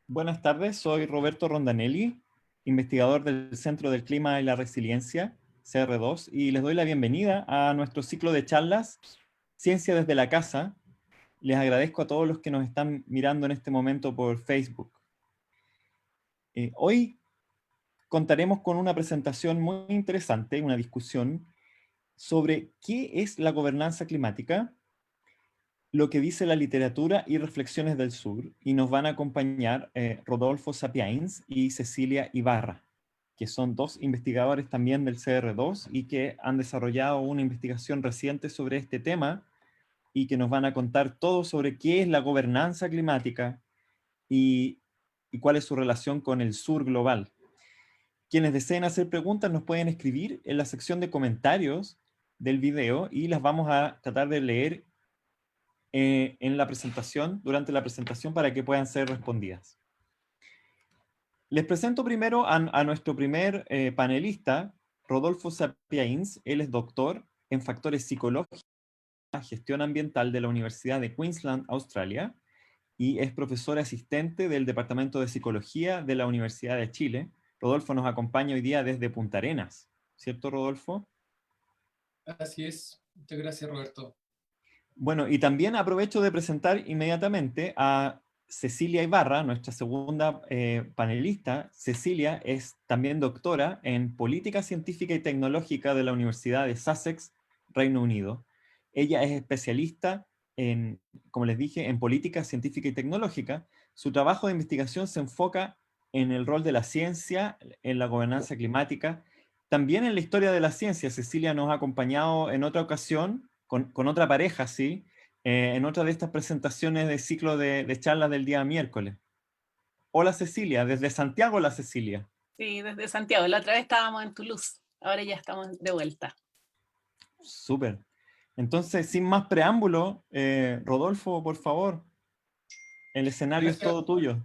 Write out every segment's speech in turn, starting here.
Buenas tardes, soy Roberto Rondanelli, investigador del Centro del Clima y la Resiliencia, CR2, y les doy la bienvenida a nuestro ciclo de charlas Ciencia desde la Casa. Les agradezco a todos los que nos están mirando en este momento por Facebook. Hoy contaremos con una presentación muy interesante, una discusión sobre qué es la gobernanza climática, lo que dice la literatura y reflexiones del sur, y nos van a acompañar Rodolfo Sapiains y Cecilia Ibarra, que son dos investigadores también del CR2 y que han desarrollado una investigación reciente sobre este tema y que nos van a contar todo sobre qué es la gobernanza climática y, y cuál es su relación con el sur global. Quienes deseen hacer preguntas nos pueden escribir en la sección de comentarios del video y las vamos a tratar de leer en la presentación, durante la presentación, para que puedan ser respondidas. Les presento primero a nuestro primer panelista, Rodolfo Sapiains. Él es doctor en factores psicológicos y gestión ambiental de la Universidad de Queensland, Australia, y es profesor asistente del Departamento de Psicología de la Universidad de Chile. Rodolfo nos acompaña hoy día desde Punta Arenas, ¿cierto, Rodolfo? Así es. Muchas gracias, Roberto. Bueno, y también aprovecho de presentar inmediatamente a Cecilia Ibarra, nuestra segunda panelista. Cecilia es también doctora en Política Científica y Tecnológica de la Universidad de Sussex, Reino Unido. Ella es especialista en, como les dije, en política científica y tecnológica. Su trabajo de investigación se enfoca en el rol de la ciencia, en la gobernanza climática, también en la historia de la ciencia. Cecilia nos ha acompañado en otra ocasión con otra pareja, sí, en otra de estas presentaciones de ciclo de charlas del día miércoles. Hola Cecilia, desde Santiago la Cecilia. Sí, desde Santiago. La otra vez estábamos en Toulouse, ahora ya estamos de vuelta. Súper. Entonces, sin más preámbulo, Rodolfo, por favor, el escenario es Gracias. todo tuyo.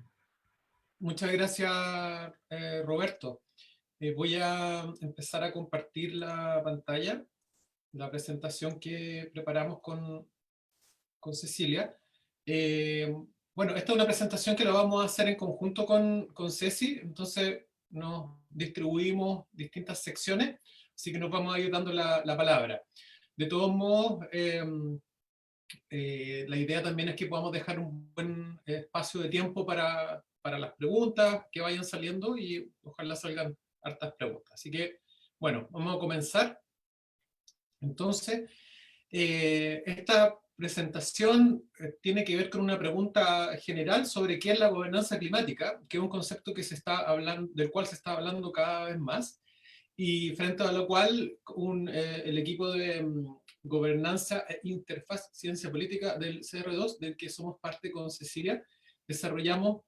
Muchas gracias, Roberto. Voy a empezar a compartir la pantalla, la presentación que preparamos con Cecilia. Bueno, esta es una presentación que la vamos a hacer en conjunto con Ceci, entonces nos distribuimos distintas secciones, así que nos vamos a ir dando la palabra. De todos modos, la idea también es que podamos dejar un buen espacio de tiempo para las preguntas que vayan saliendo y ojalá salgan hartas preguntas. Así que, bueno, vamos a comenzar. Entonces, esta presentación tiene que ver con una pregunta general sobre qué es la gobernanza climática, que es un concepto que se está hablando, del cual se está hablando cada vez más, y frente a lo cual el equipo de gobernanza e interfaz ciencia política del CR2, del que somos parte con Cecilia, desarrollamos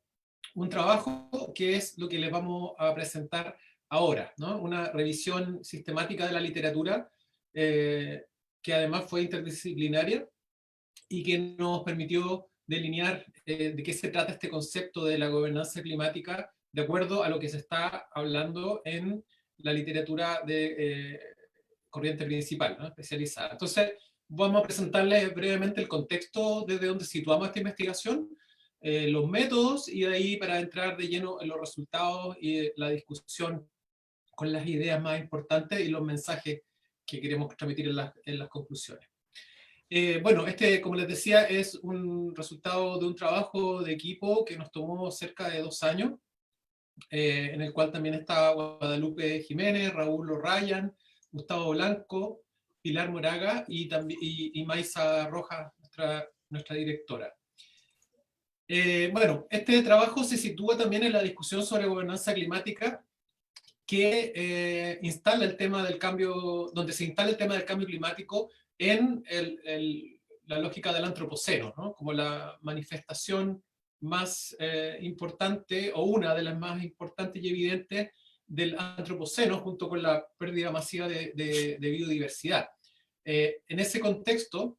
un trabajo que es lo que les vamos a presentar ahora, ¿no? Una revisión sistemática de la literatura que además fue interdisciplinaria y que nos permitió delinear de qué se trata este concepto de la gobernanza climática de acuerdo a lo que se está hablando en la literatura de corriente principal, ¿no? Especializada. Entonces, vamos a presentarles brevemente el contexto desde donde situamos esta investigación, los métodos, y de ahí para entrar de lleno en los resultados y la discusión con las ideas más importantes y los mensajes que queremos transmitir en las conclusiones. Bueno, como les decía, es un resultado de un trabajo de equipo que nos tomó cerca de 2 años, en el cual también está Guadalupe Jiménez, Raúl O'Ryan, Gustavo Blanco, Pilar Moraga y Maisa Rojas, nuestra directora. Bueno, este trabajo se sitúa también en la discusión sobre gobernanza climática que instala el tema del cambio, donde se instala el tema del cambio climático en la lógica del antropoceno, ¿no? Como la manifestación más importante, o una de las más importantes y evidentes del antropoceno, junto con la pérdida masiva de biodiversidad. En ese contexto,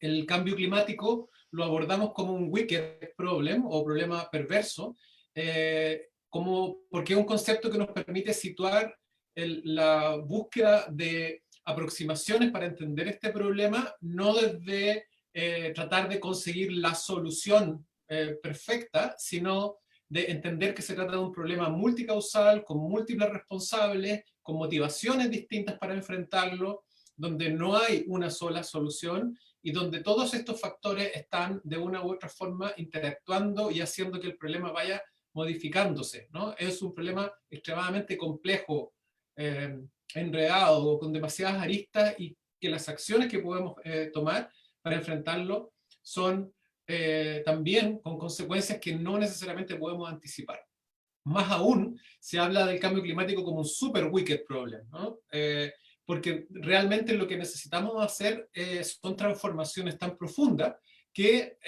el cambio climático lo abordamos como un wicked problem, o problema perverso, porque es un concepto que nos permite situar la búsqueda de aproximaciones para entender este problema, no desde tratar de conseguir la solución perfecta, sino de entender que se trata de un problema multicausal, con múltiples responsables, con motivaciones distintas para enfrentarlo, donde no hay una sola solución y donde todos estos factores están de una u otra forma interactuando y haciendo que el problema vaya modificándose, ¿no? Es un problema extremadamente complejo, enredado, con demasiadas aristas, y que las acciones que podemos tomar para enfrentarlo son también con consecuencias que no necesariamente podemos anticipar. Más aún, se habla del cambio climático como un super wicked problem, ¿no? Porque realmente lo que necesitamos hacer son transformaciones tan profundas que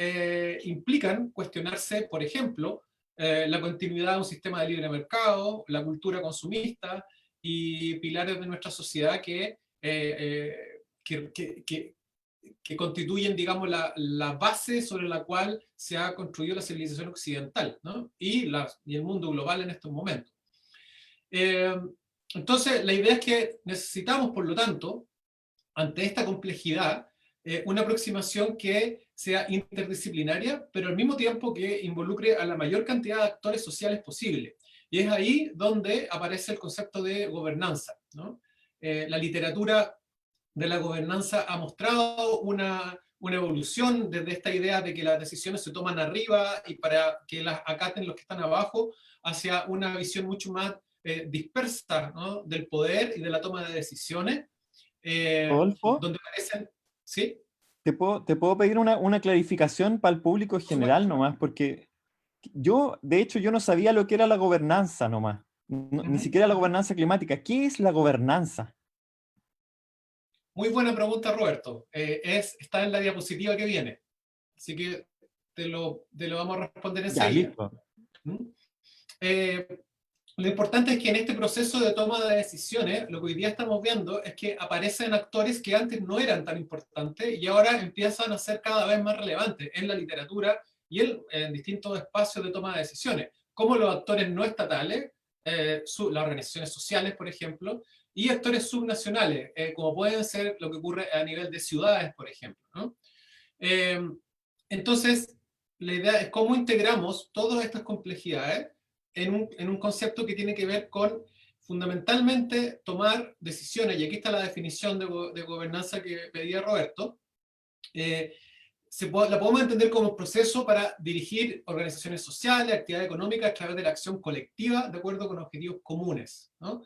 implican cuestionarse, por ejemplo, la continuidad de un sistema de libre mercado, la cultura consumista y pilares de nuestra sociedad que constituyen, digamos, la base sobre la cual se ha construido la civilización occidental, ¿no? y el mundo global en estos momentos. Entonces, la idea es que necesitamos, por lo tanto, ante esta complejidad, una aproximación que sea interdisciplinaria, pero al mismo tiempo que involucre a la mayor cantidad de actores sociales posible. Y es ahí donde aparece el concepto de gobernanza, ¿no? La literatura de la gobernanza ha mostrado una evolución desde esta idea de que las decisiones se toman arriba y para que las acaten los que están abajo, hacia una visión mucho más dispersa, ¿no? del poder y de la toma de decisiones, Rodolfo, donde parecen, ¿sí? te puedo pedir una clarificación para el público Por supuesto. general nomás, porque yo, de hecho, yo no sabía lo que era la gobernanza nomás, ni Ujú. siquiera la gobernanza climática. ¿Qué es la gobernanza? Muy buena pregunta, Roberto. Está en la diapositiva que viene, así que te lo vamos a responder Ya, enseguida. listo. ¿Mm? Eh, Lo importante es que en este proceso de toma de decisiones, lo que hoy día estamos viendo es que aparecen actores que antes no eran tan importantes y ahora empiezan a ser cada vez más relevantes en la literatura y en distintos espacios de toma de decisiones, como los actores no estatales, las organizaciones sociales, por ejemplo, y actores subnacionales, como pueden ser lo que ocurre a nivel de ciudades, por ejemplo, ¿no? Eh, entonces, la idea es cómo integramos todas estas complejidades en un concepto que tiene que ver con, fundamentalmente, tomar decisiones, y aquí está la definición de gobernanza que pedía Roberto. eh, la podemos entender como un proceso para dirigir organizaciones sociales, actividades económicas a través de la acción colectiva de acuerdo con objetivos comunes, ¿no?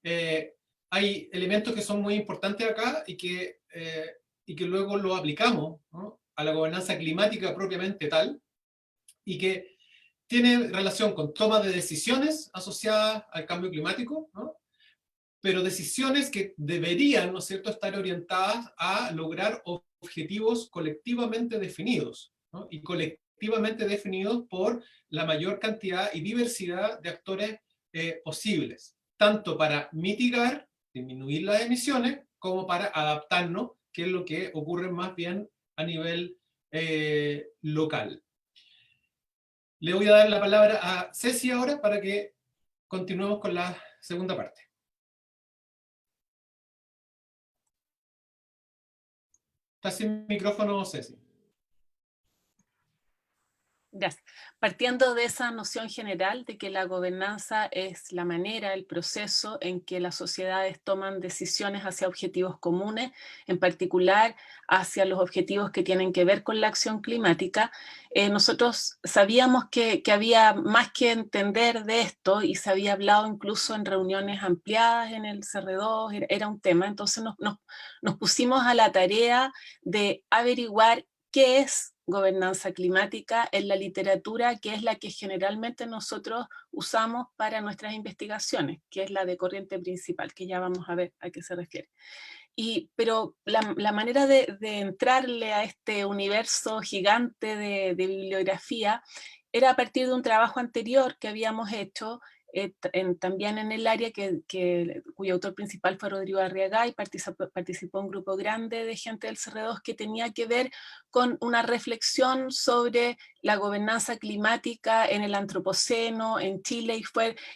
Eh, Hay elementos que son muy importantes acá y que luego lo aplicamos, ¿no? a la gobernanza climática propiamente tal, y que tiene relación con toma de decisiones asociadas al cambio climático, ¿no? pero decisiones que deberían, ¿no es cierto?, estar orientadas a lograr objetivos colectivamente definidos, ¿no? y colectivamente definidos por la mayor cantidad y diversidad de actores posibles, tanto para mitigar, disminuir las emisiones, como para adaptarnos, que es lo que ocurre más bien a nivel local. Le voy a dar la palabra a Ceci ahora para que continuemos con la segunda parte. Está sin micrófono, Ceci. Gracias. Partiendo de esa noción general de que la gobernanza es la manera, el proceso en que las sociedades toman decisiones hacia objetivos comunes, en particular hacia los objetivos que tienen que ver con la acción climática, nosotros sabíamos que había más que entender de esto y se había hablado incluso en reuniones ampliadas en el CR2, era un tema, entonces nos pusimos a la tarea de averiguar qué es gobernanza climática en la literatura, que es la que generalmente nosotros usamos para nuestras investigaciones, que es la de corriente principal, que ya vamos a ver a qué se refiere. Pero la manera de entrarle a este universo gigante de bibliografía era a partir de un trabajo anterior que habíamos hecho también en el área cuyo autor principal fue Rodrigo Arriagada, y participó un grupo grande de gente del CR2 que tenía que ver con una reflexión sobre la gobernanza climática en el antropoceno, en Chile,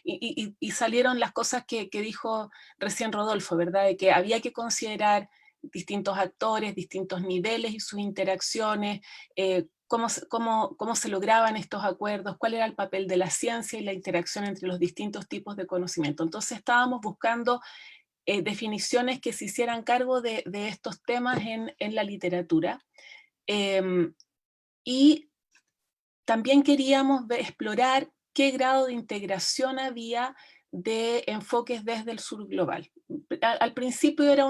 y salieron las cosas que dijo recién Rodolfo, ¿verdad? De que había que considerar distintos actores, distintos niveles y sus interacciones, cómo se lograban estos acuerdos, cuál era el papel de la ciencia y la interacción entre los distintos tipos de conocimiento. Entonces estábamos buscando definiciones que se hicieran cargo de estos temas en la literatura. Y también queríamos explorar qué grado de integración había de enfoques desde el sur global. Al principio era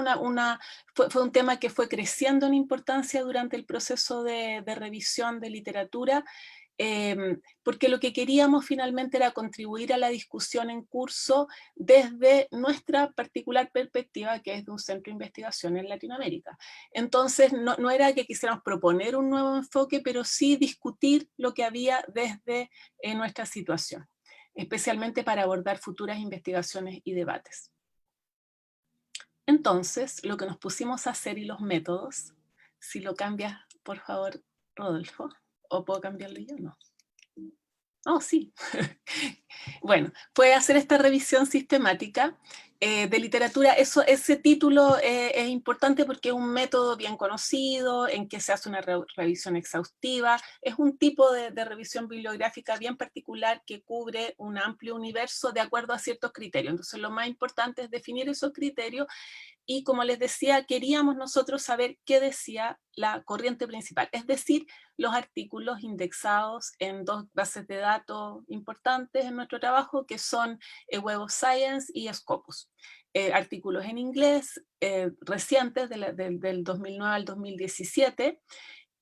fue un tema que fue creciendo en importancia durante el proceso de revisión de literatura, porque lo que queríamos finalmente era contribuir a la discusión en curso desde nuestra particular perspectiva, que es de un centro de investigación en Latinoamérica. Entonces, no era que quisiéramos proponer un nuevo enfoque, pero sí discutir lo que había desde nuestra situación, especialmente para abordar futuras investigaciones y debates. Entonces, lo que nos pusimos a hacer y los métodos, si lo cambias, por favor, Rodolfo, o puedo cambiarlo yo, no. Oh, sí. Bueno, fue hacer esta revisión sistemática de literatura. Ese título es importante porque es un método bien conocido, en que se hace una revisión exhaustiva. Es un tipo de revisión bibliográfica bien particular que cubre un amplio universo de acuerdo a ciertos criterios. Entonces, lo más importante es definir esos criterios. Y como les decía, queríamos nosotros saber qué decía la corriente principal, es decir, los artículos indexados en dos bases de datos importantes en nuestro trabajo, que son Web of Science y Scopus. Artículos en inglés recientes del 2009 al 2017,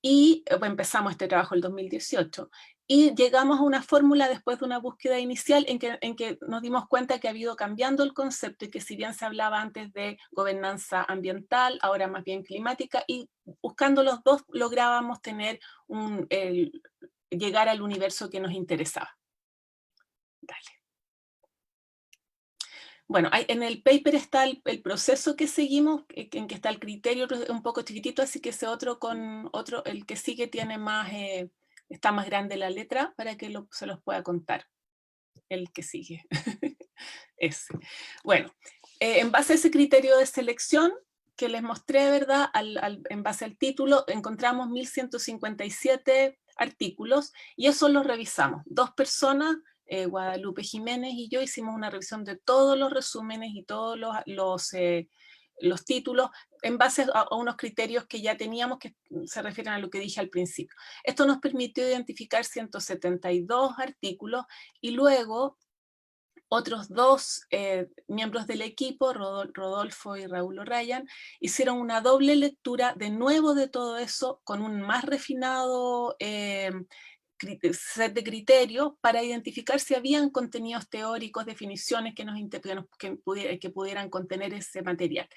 y empezamos este trabajo en el 2018. Y llegamos a una fórmula después de una búsqueda inicial en que nos dimos cuenta que ha ido cambiando el concepto y que si bien se hablaba antes de gobernanza ambiental, ahora más bien climática, y buscando los dos lográbamos tener llegar al universo que nos interesaba. Dale. Bueno, en el paper está el proceso que seguimos, en que está el criterio un poco chiquitito, así que ese el que sigue tiene más, está más grande la letra para que se los pueda contar. El que sigue. Ese. Bueno, en base a ese criterio de selección que les mostré, ¿verdad? En base al título, encontramos 1157 artículos y eso los revisamos. 2 personas, Guadalupe Jiménez y yo, hicimos una revisión de todos los resúmenes y todos los títulos en base a unos criterios que ya teníamos, que se refieren a lo que dije al principio. Esto nos permitió identificar 172 artículos y luego otros 2 miembros del equipo, Rodolfo y Raúl O'Ryan, hicieron una doble lectura de nuevo de todo eso con un más refinado set de criterios para identificar si habían contenidos teóricos, definiciones que pudieran contener ese material.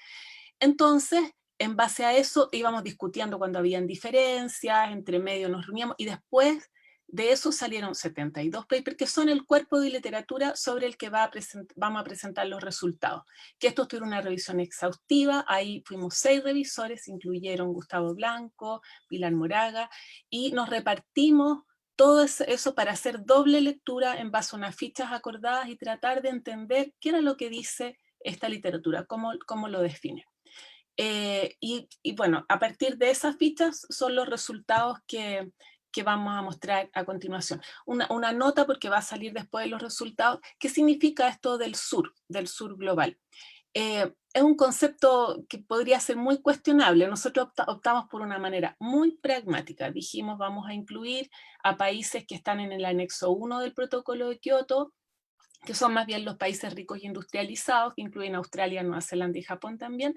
Entonces, en base a eso íbamos discutiendo cuando habían diferencias, entre medio nos reuníamos y después de eso salieron 72 papers que son el cuerpo de literatura sobre el que vamos a presentar los resultados. Que esto tuvo una revisión exhaustiva, ahí fuimos 6 revisores, incluyeron Gustavo Blanco, Pilar Moraga, y nos repartimos todo eso para hacer doble lectura en base a unas fichas acordadas y tratar de entender qué era lo que dice esta literatura, cómo lo define. Y bueno, a partir de esas fichas son los resultados que vamos a mostrar a continuación. Una nota, porque va a salir después de los resultados. ¿Qué significa esto del sur global? Es un concepto que podría ser muy cuestionable. Nosotros optamos por una manera muy pragmática. Dijimos, vamos a incluir a países que están en el anexo 1 del protocolo de Kioto, que son más bien los países ricos y industrializados, que incluyen Australia, Nueva Zelanda y Japón también,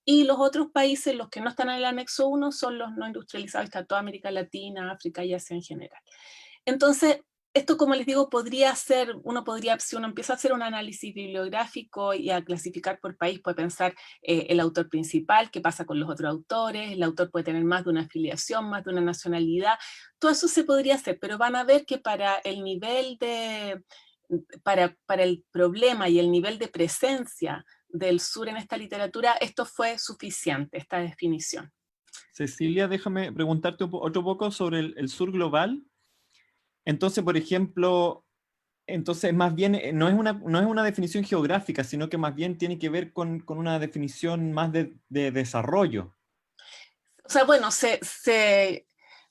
y los otros países, los que no están en el anexo 1, son los no industrializados, está toda América Latina, África y Asia en general. Entonces, esto, como les digo, podría ser, si uno empieza a hacer un análisis bibliográfico y a clasificar por país, puede pensar el autor principal, qué pasa con los otros autores, el autor puede tener más de una afiliación, más de una nacionalidad, todo eso se podría hacer, pero van a ver que para el nivel para el problema y el nivel de presencia del sur en esta literatura, esto fue suficiente, esta definición. Cecilia, déjame preguntarte otro poco sobre el sur global. Entonces, por ejemplo, más bien no es una definición geográfica, sino que más bien tiene que ver con una definición más de desarrollo. O sea, bueno,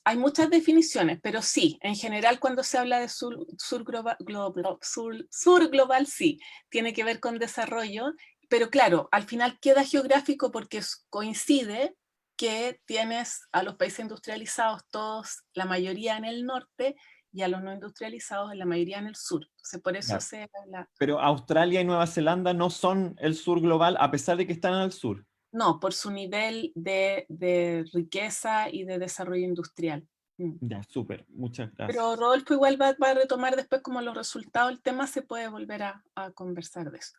hay muchas definiciones, pero sí, en general cuando se habla de sur global, sí, tiene que ver con desarrollo, pero claro, al final queda geográfico porque coincide que tienes a los países industrializados todos, la mayoría en el norte, y a los no industrializados en la mayoría en el sur. Entonces, por eso Ya. se habla... Pero Australia y Nueva Zelanda no son el sur global, a pesar de que están al sur. No, por su nivel de riqueza y de desarrollo industrial. Ya, súper. Muchas Pero gracias. Rodolfo igual va a retomar después como los resultados del tema, se puede volver a conversar de eso.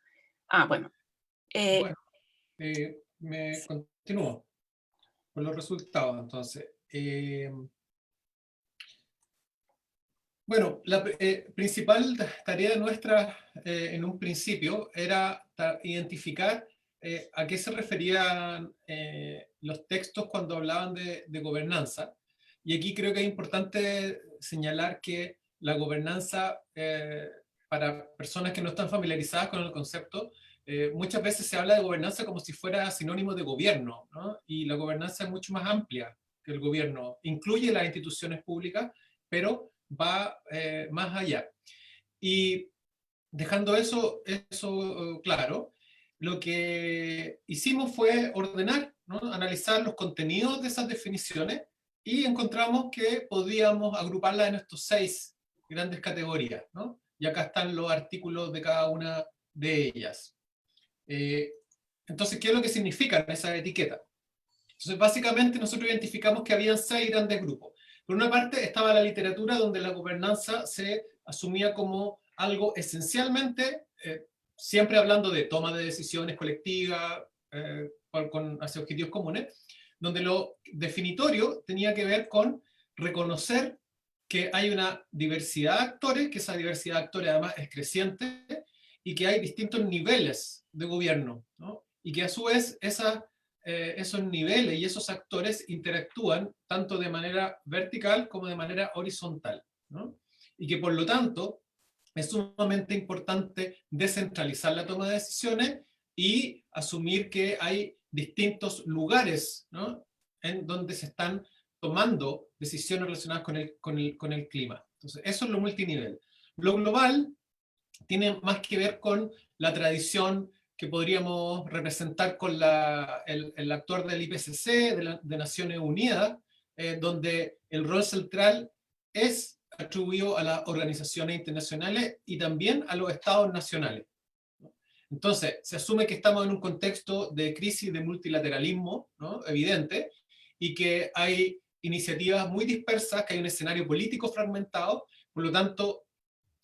Ah, bueno. Bueno, me continúo con los resultados, entonces. Bueno, la principal tarea nuestra en un principio era identificar a qué se referían los textos cuando hablaban de gobernanza. Y aquí creo que es importante señalar que la gobernanza, para personas que no están familiarizadas con el concepto, muchas veces se habla de gobernanza como si fuera sinónimo de gobierno, ¿no? Y la gobernanza es mucho más amplia que el gobierno. Incluye las instituciones públicas, pero va más allá. Y dejando eso claro, lo que hicimos fue ordenar, ¿no? Analizar los contenidos de esas definiciones y encontramos que podíamos agruparlas en estos 6 grandes categorías, ¿no? Y acá están los artículos de cada una de ellas. Entonces, ¿qué es lo que significan esas etiquetas? Entonces, básicamente nosotros identificamos que habían 6 grandes grupos. Por una parte estaba la literatura donde la gobernanza se asumía como algo esencialmente, siempre hablando de toma de decisiones colectivas, hacia objetivos comunes, donde lo definitorio tenía que ver con reconocer que hay una diversidad de actores, que esa diversidad de actores además es creciente, y que hay distintos niveles de gobierno, ¿no? Y que a su vez esos niveles y esos actores interactúan tanto de manera vertical como de manera horizontal, ¿no? Y que por lo tanto es sumamente importante descentralizar la toma de decisiones y asumir que hay distintos lugares, ¿no? En donde se están tomando decisiones relacionadas con el clima. Entonces, eso es lo multinivel. Lo global tiene más que ver con la tradición que podríamos representar con el actor del IPCC, de Naciones Unidas, donde el rol central es atribuido a las organizaciones internacionales y también a los estados nacionales. Entonces, se asume que estamos en un contexto de crisis de multilateralismo, ¿no? Evidente, y que hay iniciativas muy dispersas, que hay un escenario político fragmentado, por lo tanto,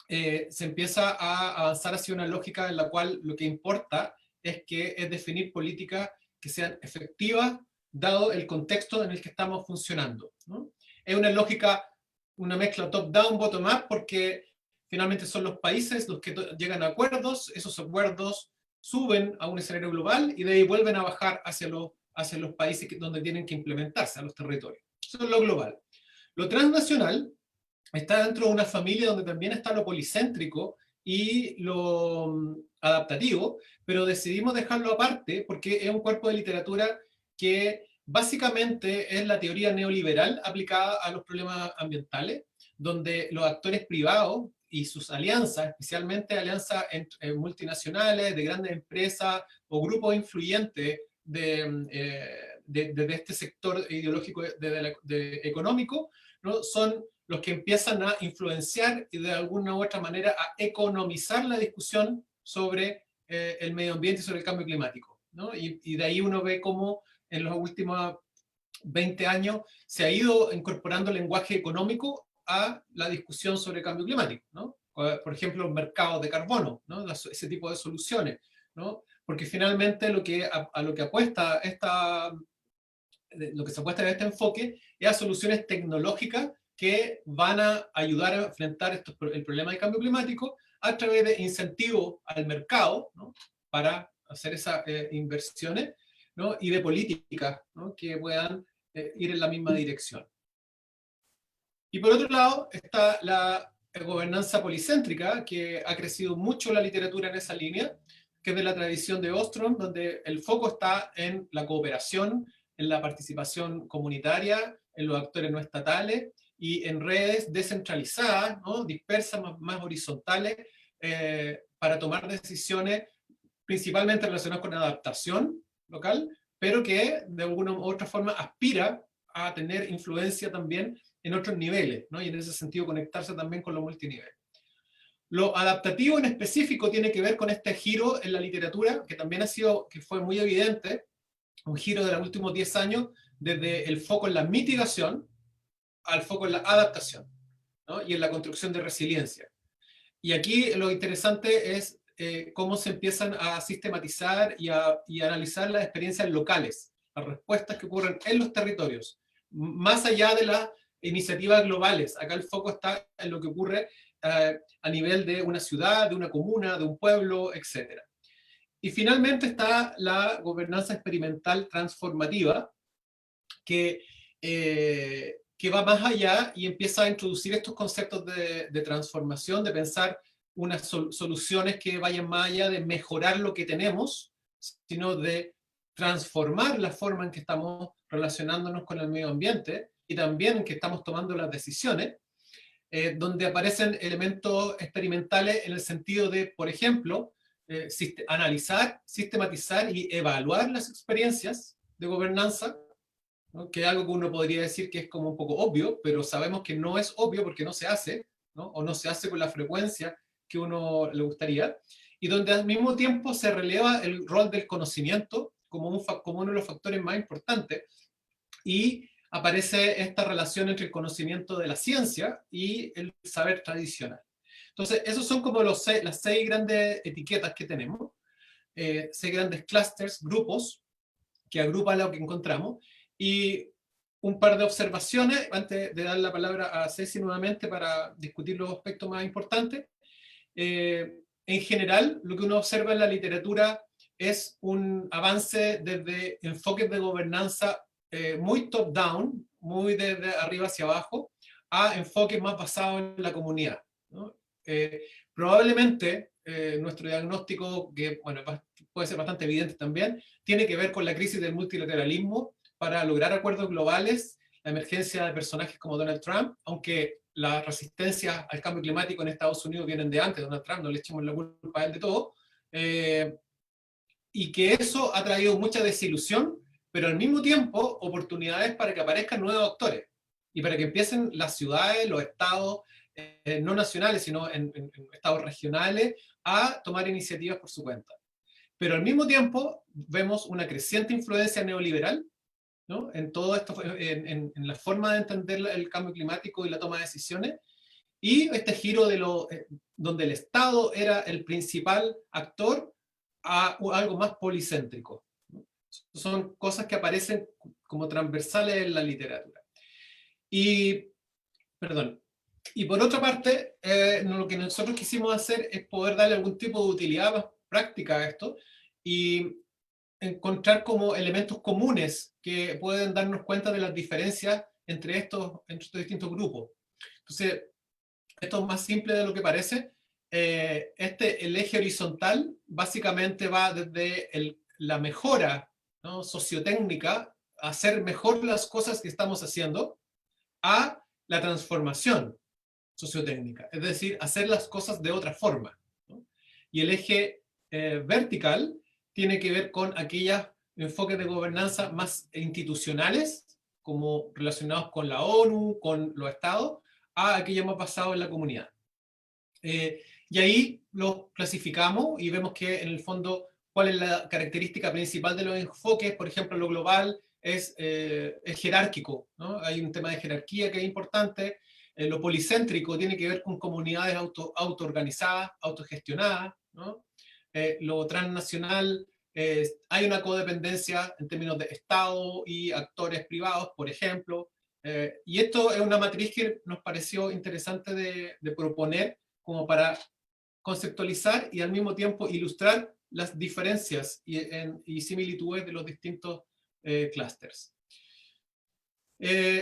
se empieza a avanzar hacia una lógica en la cual lo que importa es definir políticas que sean efectivas, dado el contexto en el que estamos funcionando, ¿no? Es una lógica, una mezcla top-down, bottom-up, porque finalmente son los países los que llegan a acuerdos, esos acuerdos suben a un escenario global y de ahí vuelven a bajar hacia los países donde tienen que implementarse, a los territorios. Eso es lo global. Lo transnacional está dentro de una familia donde también está lo policéntrico y lo adaptativo, pero decidimos dejarlo aparte porque es un cuerpo de literatura que básicamente es la teoría neoliberal aplicada a los problemas ambientales, donde los actores privados y sus alianzas, especialmente alianzas multinacionales, de grandes empresas o grupos influyentes de este sector ideológico económico, ¿no? Son los que empiezan a influenciar y de alguna u otra manera a economizar la discusión sobre el medio ambiente y sobre el cambio climático, ¿no? Y de ahí uno ve cómo en los últimos 20 años se ha ido incorporando el lenguaje económico a la discusión sobre el cambio climático, ¿no? Por ejemplo, mercados de carbono, ¿no? Ese tipo de soluciones, ¿no? Porque finalmente a lo que apuesta lo que se apuesta en este enfoque es a soluciones tecnológicas que van a ayudar a enfrentar el problema del cambio climático a través de incentivos al mercado, ¿no? Para hacer esas inversiones, ¿no? Y de políticas, ¿no? Que puedan ir en la misma dirección. Y por otro lado está la gobernanza policéntrica, que ha crecido mucho la literatura en esa línea, que es de la tradición de Ostrom, donde el foco está en la cooperación, en la participación comunitaria en los actores no estatales y en redes descentralizadas, ¿no? Dispersas, más horizontales, para tomar decisiones principalmente relacionadas con adaptación local, pero que de alguna u otra forma aspira a tener influencia también en otros niveles, ¿no? Y en ese sentido conectarse también con los multiniveles. Lo adaptativo en específico tiene que ver con este giro en la literatura, que también fue muy evidente, un giro de los últimos 10 años, desde el foco en la mitigación al foco en la adaptación, ¿no? Y en la construcción de resiliencia. Y aquí lo interesante es cómo se empiezan a sistematizar y a analizar las experiencias locales, las respuestas que ocurren en los territorios, más allá de las iniciativas globales. Acá el foco está en lo que ocurre a nivel de una ciudad, de una comuna, de un pueblo, etc. Y finalmente está la gobernanza experimental transformativa, que va más allá y empieza a introducir estos conceptos de transformación, de pensar unas soluciones que vayan más allá de mejorar lo que tenemos, sino de transformar la forma en que estamos relacionándonos con el medio ambiente y también en que estamos tomando las decisiones, donde aparecen elementos experimentales en el sentido de, por ejemplo, analizar, sistematizar y evaluar las experiencias de gobernanza, ¿no? Que es algo que uno podría decir que es como un poco obvio, pero sabemos que no es obvio porque no se hace, ¿no? O no se hace con la frecuencia que uno le gustaría, y donde al mismo tiempo se releva el rol del conocimiento como uno de los factores más importantes, y aparece esta relación entre el conocimiento de la ciencia y el saber tradicional. Entonces, esos son como las 6 grandes etiquetas que tenemos, 6 grandes clusters, grupos, que agrupan lo que encontramos, y un par de observaciones antes de dar la palabra a Ceci nuevamente para discutir los aspectos más importantes. En general, lo que uno observa en la literatura es un avance desde enfoques de gobernanza muy top-down, muy desde arriba hacia abajo, a enfoques más basados en la comunidad, ¿no? Probablemente nuestro diagnóstico, que bueno, puede ser bastante evidente también, tiene que ver con la crisis del multilateralismo para lograr acuerdos globales, la emergencia de personajes como Donald Trump, aunque las resistencias al cambio climático en Estados Unidos vienen de antes, Donald Trump, no le echemos la culpa a él de todo, y que eso ha traído mucha desilusión, pero al mismo tiempo oportunidades para que aparezcan nuevos actores, y para que empiecen las ciudades, los estados, no nacionales, sino en estados regionales, a tomar iniciativas por su cuenta. Pero al mismo tiempo vemos una creciente influencia neoliberal, ¿no? En todo esto, en la forma de entender el cambio climático y la toma de decisiones, y este giro donde el Estado era el principal actor a algo más policéntrico, ¿no? Son cosas que aparecen como transversales en la literatura. Y, perdón, y por otra parte, lo que nosotros quisimos hacer es poder darle algún tipo de utilidad más práctica a esto, y encontrar como elementos comunes que pueden darnos cuenta de las diferencias entre estos distintos grupos. Entonces, esto es más simple de lo que parece. El eje horizontal básicamente va desde la mejora, ¿no?, sociotécnica, hacer mejor las cosas que estamos haciendo, a la transformación sociotécnica, es decir, hacer las cosas de otra forma, ¿no? Y el eje vertical tiene que ver con aquellos enfoques de gobernanza más institucionales, como relacionados con la ONU, con los estados, a aquellos más basados en la comunidad. Y ahí los clasificamos y vemos que en el fondo cuál es la característica principal de los enfoques. Por ejemplo, lo global es jerárquico, ¿no? Hay un tema de jerarquía que es importante. Lo policéntrico tiene que ver con comunidades autoorganizadas, autogestionadas, ¿no? Lo transnacional, hay una codependencia en términos de Estado y actores privados, por ejemplo. Y esto es una matriz que nos pareció interesante de proponer como para conceptualizar y al mismo tiempo ilustrar las diferencias y similitudes de los distintos clústeres.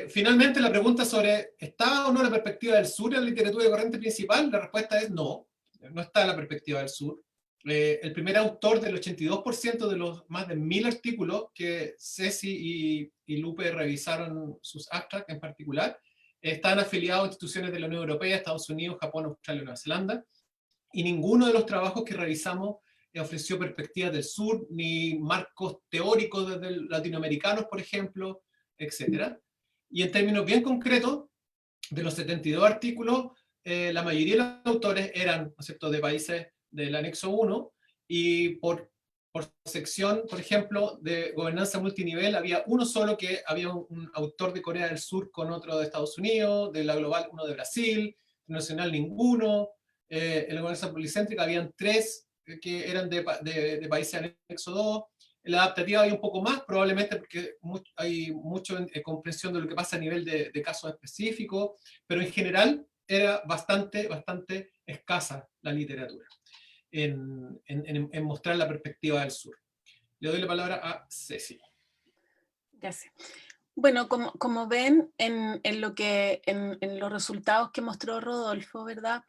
Finalmente, la pregunta sobre ¿está o no la perspectiva del sur en la literatura de corriente principal? La respuesta es no, no está la perspectiva del sur. el primer autor del 82% de los más de 1000 artículos que Ceci y Lupe revisaron sus abstracts en particular, están afiliados a instituciones de la Unión Europea, Estados Unidos, Japón, Australia y Nueva Zelanda, y ninguno de los trabajos que revisamos ofreció perspectivas del sur, ni marcos teóricos latinoamericanos, por ejemplo, etc. Y en términos bien concretos, de los 72 artículos, la mayoría de los autores eran, ¿no es cierto?, de países del anexo 1, y por sección, por ejemplo, de gobernanza multinivel, había uno solo, que había un autor de Corea del Sur con otro de Estados Unidos, de la global uno de Brasil, nacional ninguno, en la gobernanza policéntrica habían 3 que eran de países anexo 2, en la adaptativa había un poco más, probablemente porque hay mucha comprensión de lo que pasa a nivel de casos específicos, pero en general era bastante escasa la literatura en mostrar la perspectiva del sur. Le doy la palabra a Ceci. Gracias. Bueno, como ven en los resultados que mostró Rodolfo, ¿verdad?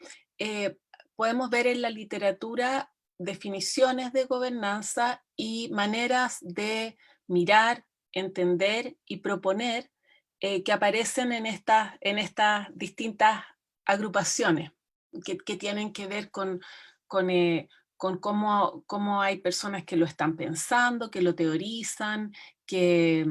Podemos ver en la literatura definiciones de gobernanza y maneras de mirar, entender y proponer que aparecen en estas distintas agrupaciones que tienen que ver con cómo hay personas que lo están pensando, que lo teorizan, que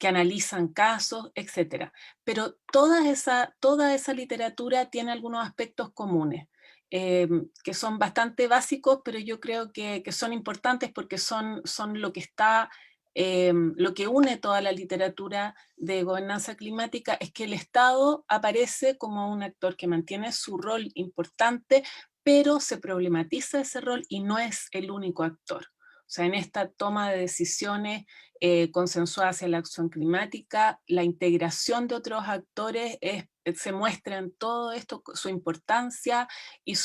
analizan casos, etc. Pero toda esa literatura tiene algunos aspectos comunes, que son bastante básicos, pero yo creo que son importantes porque son lo que está, lo que une toda la literatura de gobernanza climática, es que el Estado aparece como un actor que mantiene su rol importante, pero se problematiza ese rol y no es el único actor. O sea, en esta toma de decisiones consensuada hacia la acción climática, la integración de otros actores se muestra en todo esto, su importancia y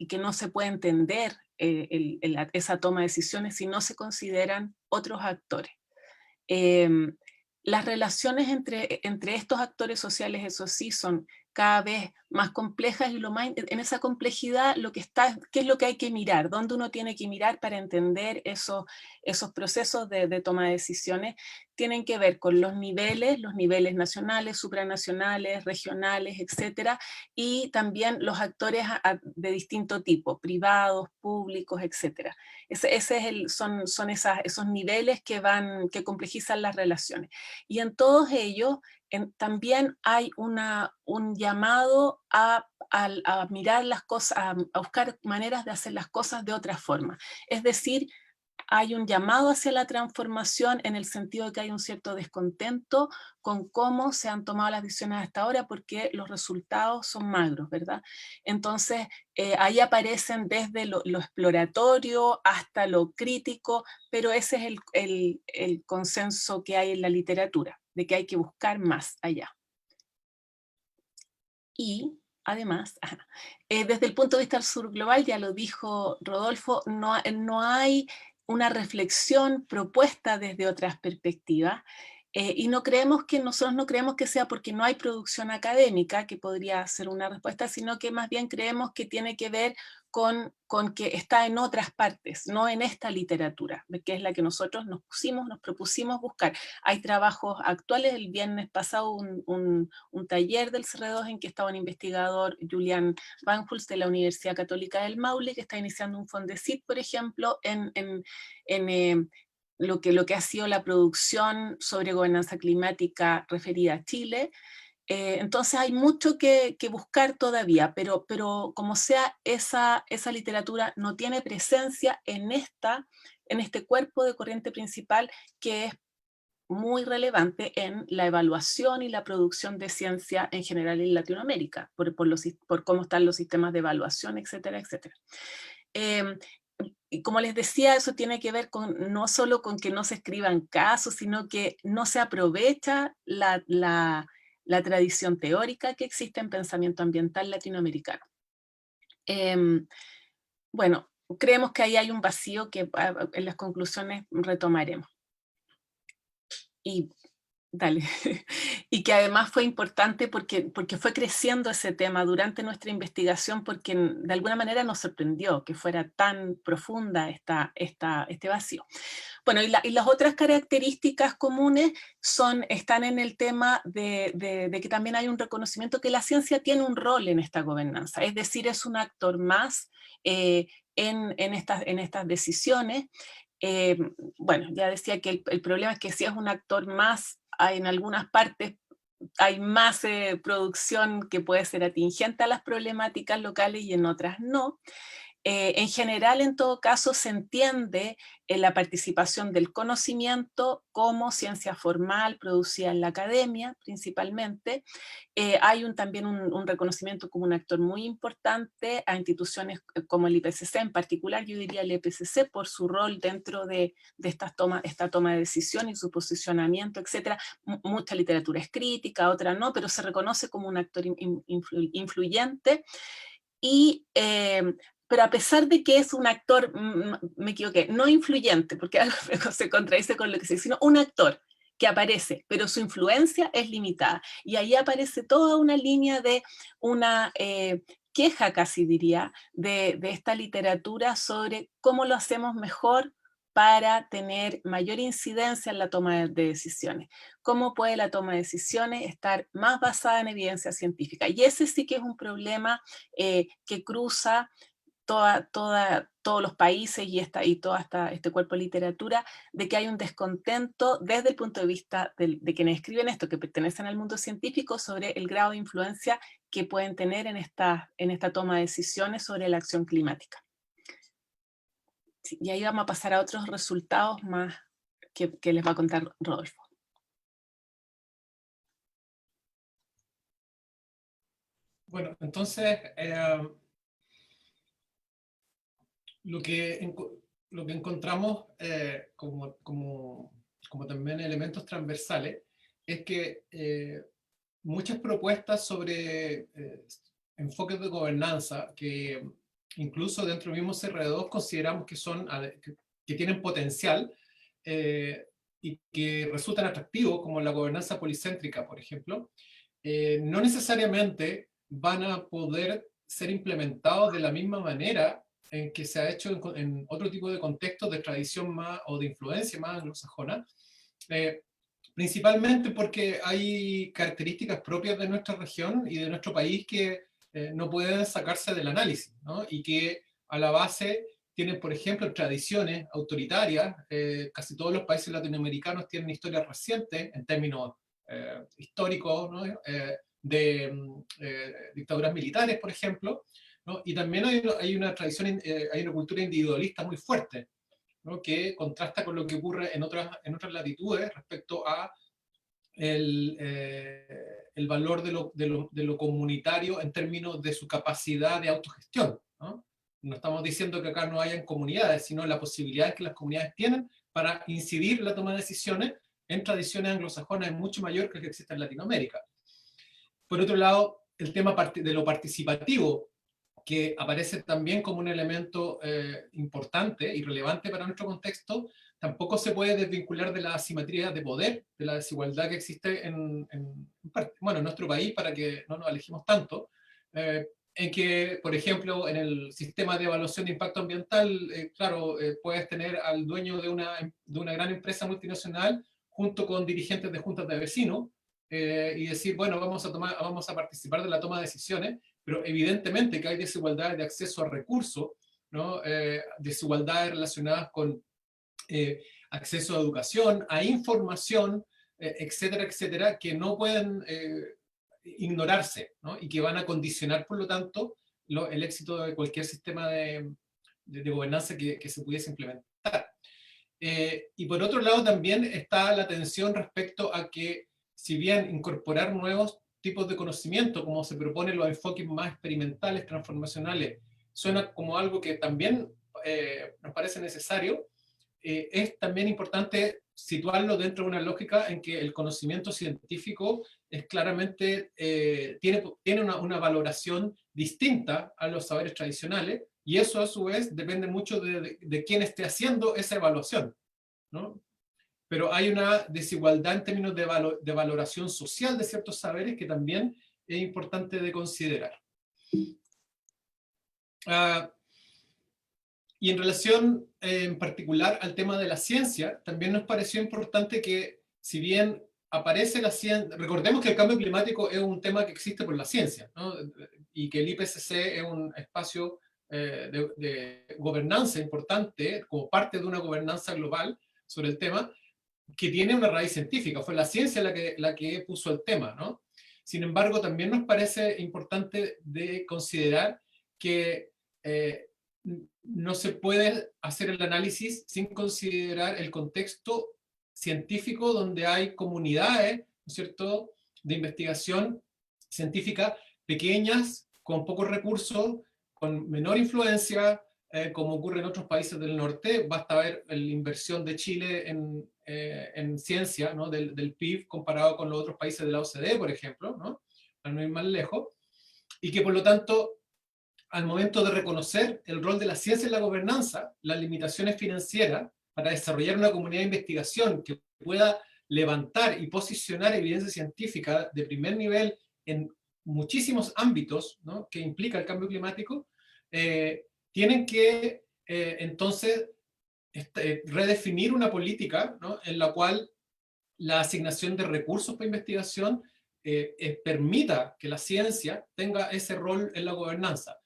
que no se puede entender esa toma de decisiones si no se consideran otros actores. Las relaciones entre estos actores sociales, eso sí, son cada vez más complejas, y en esa complejidad lo que está, ¿qué es lo que hay que mirar? ¿Dónde uno tiene que mirar para entender esos procesos de toma de decisiones? Tienen que ver con los niveles nacionales, supranacionales, regionales, etcétera, y también los actores de distinto tipo, privados, públicos, etcétera. Son esos niveles que complejizan las relaciones. Y en todos ellos también hay un llamado a mirar las cosas, a buscar maneras de hacer las cosas de otra forma. Es decir, hay un llamado hacia la transformación en el sentido de que hay un cierto descontento con cómo se han tomado las decisiones hasta ahora, porque los resultados son magros, ¿verdad? Entonces, ahí aparecen desde lo exploratorio hasta lo crítico, pero ese es el consenso que hay en la literatura, de que hay que buscar más allá. Y además, desde el punto de vista del sur global, ya lo dijo Rodolfo, no hay una reflexión propuesta desde otras perspectivas, y nosotros no creemos que sea porque no hay producción académica, que podría ser una respuesta, sino que más bien creemos que tiene que ver con que está en otras partes, no en esta literatura, que es la que nosotros nos propusimos buscar. Hay trabajos actuales. El viernes pasado un taller del CR2 en que estaba un investigador, Julian Van Hulst, de la Universidad Católica del Maule, que está iniciando un Fondesit, por ejemplo, en lo que ha sido la producción sobre gobernanza climática referida a Chile. Entonces hay mucho que buscar todavía, pero como sea, esa literatura no tiene presencia en este cuerpo de corriente principal, que es muy relevante en la evaluación y la producción de ciencia en general en Latinoamérica, por cómo están los sistemas de evaluación, etcétera, etcétera. Y como les decía, eso tiene que ver no solo con que no se escriban casos, sino que no se aprovecha la tradición teórica que existe en pensamiento ambiental latinoamericano. Bueno, creemos que ahí hay un vacío que en las conclusiones retomaremos. Y Dale. Y que además fue importante porque fue creciendo ese tema durante nuestra investigación, porque de alguna manera nos sorprendió que fuera tan profunda este vacío. Bueno, y las otras características comunes están en el tema de que también hay un reconocimiento que la ciencia tiene un rol en esta gobernanza, es decir, es un actor más en estas decisiones. Bueno, ya decía que el problema es que si es un actor más, en algunas partes hay más producción que puede ser atingente a las problemáticas locales y en otras no. En general, en todo caso, se entiende la participación del conocimiento como ciencia formal producida en la academia, principalmente. Hay también un reconocimiento como un actor muy importante a instituciones como el IPCC, en particular yo diría el IPCC, por su rol dentro de esta toma de decisión y su posicionamiento, etc. Mucha literatura es crítica, otra no, pero se reconoce como un actor influyente. Pero a pesar de que es un actor, me equivoqué, no influyente, porque algo se contradice con lo que se dice, sino un actor que aparece, pero su influencia es limitada. Y ahí aparece toda una línea de una queja, casi diría, de esta literatura sobre cómo lo hacemos mejor para tener mayor incidencia en la toma de decisiones. ¿Cómo puede la toma de decisiones estar más basada en evidencia científica? Y ese sí que es un problema que cruza todos los países y todo este cuerpo de literatura, de que hay un descontento desde el punto de vista de quienes escriben esto, que pertenecen al mundo científico, sobre el grado de influencia que pueden tener en esta toma de decisiones sobre la acción climática. Sí, y ahí vamos a pasar a otros resultados más que les va a contar Rodolfo. Bueno, entonces, lo que encontramos como también elementos transversales es que muchas propuestas sobre enfoques de gobernanza que incluso dentro del mismo CR2 consideramos que tienen potencial y que resultan atractivos, como la gobernanza policéntrica, por ejemplo, no necesariamente van a poder ser implementados de la misma manera en que se ha hecho en otro tipo de contextos de tradición más o de influencia más anglosajona, principalmente porque hay características propias de nuestra región y de nuestro país que no pueden sacarse del análisis, ¿no? Y que a la base tienen, por ejemplo, tradiciones autoritarias. Casi todos los países latinoamericanos tienen historias recientes en términos históricos, ¿no? De dictaduras militares, por ejemplo, ¿no? Y también hay una tradición, hay una cultura individualista muy fuerte, ¿no? Que contrasta con lo que ocurre en otras latitudes respecto a el valor de lo comunitario en términos de su capacidad de autogestión, ¿no? No estamos diciendo que acá no hayan comunidades, sino la posibilidad que las comunidades tienen para incidir en la toma de decisiones en tradiciones anglosajonas es mucho mayor que el que existe en Latinoamérica. Por otro lado, el tema de lo participativo, que aparece también como un elemento importante y relevante para nuestro contexto, tampoco se puede desvincular de la asimetría de poder, de la desigualdad que existe en nuestro país, para que no nos alejemos tanto, en que, por ejemplo, en el sistema de evaluación de impacto ambiental, claro, puedes tener al dueño de una gran empresa multinacional junto con dirigentes de juntas de vecinos, y decir, bueno, vamos a participar de la toma de decisiones, pero evidentemente que hay desigualdades de acceso a recursos, ¿no? Desigualdades relacionadas con acceso a educación, a información, etcétera, etcétera, que no pueden ignorarse, ¿no? Y que van a condicionar, por lo tanto, el éxito de cualquier sistema de gobernanza que se pudiese implementar. Y por otro lado también está la tensión respecto a que, si bien incorporar nuevos tipos de conocimiento, como se proponen los enfoques más experimentales, transformacionales, suena como algo que también nos parece necesario, es también importante situarlo dentro de una lógica en que el conocimiento científico es claramente, tiene una valoración distinta a los saberes tradicionales, y eso a su vez depende mucho de quién esté haciendo esa evaluación, ¿no? pero hay una desigualdad en términos de valoración social de ciertos saberes que también es importante de considerar. Y en relación en particular al tema de la ciencia, también nos pareció importante que, si bien aparece la ciencia, recordemos que el cambio climático es un tema que existe por la ciencia, ¿no? Y que el IPCC es un espacio de gobernanza importante, como parte de una gobernanza global sobre el tema, que tiene una raíz científica. Fue la ciencia la que puso el tema, ¿no? Sin embargo, también nos parece importante de considerar que no se puede hacer el análisis sin considerar el contexto científico donde hay comunidades, ¿no es cierto?, de investigación científica pequeñas, con pocos recursos, con menor influencia, como ocurre en otros países del norte. Basta ver la inversión de Chile en ciencia, ¿no?, del PIB comparado con los otros países de la OCDE, por ejemplo, ¿no?, para no ir más lejos, y que por lo tanto, al momento de reconocer el rol de la ciencia en la gobernanza, las limitaciones financieras para desarrollar una comunidad de investigación que pueda levantar y posicionar evidencia científica de primer nivel en muchísimos ámbitos, ¿no?, que implica el cambio climático, tienen que entonces redefinir una política, ¿no?, en la cual la asignación de recursos para investigación permita que la ciencia tenga ese rol en la gobernanza.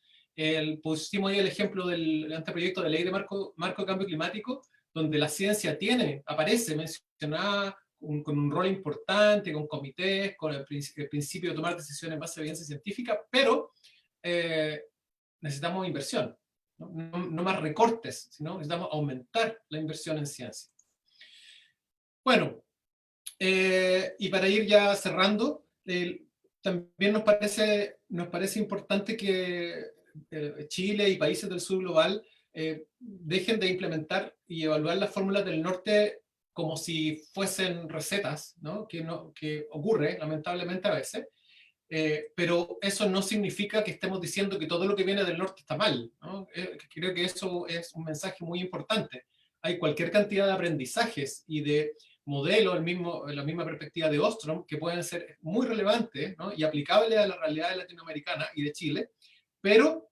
Pusimos ahí el ejemplo del anteproyecto de ley de marco de cambio climático, donde la ciencia aparece mencionada con un rol importante, con comités, con el principio de tomar decisiones en base a evidencia científica, pero necesitamos inversión, ¿no? No más recortes, sino necesitamos aumentar la inversión en ciencia. Bueno, y para ir ya cerrando, también nos parece importante que Chile y países del sur global dejen de implementar y evaluar las fórmulas del norte como si fuesen recetas, ¿no?, que ocurre lamentablemente a veces, pero eso no significa que estemos diciendo que todo lo que viene del norte está mal, ¿no? Creo que eso es un mensaje muy importante. Hay cualquier cantidad de aprendizajes y de modelos, la misma perspectiva de Ostrom, que pueden ser muy relevantes, ¿no?, y aplicables a la realidad latinoamericana y de Chile, pero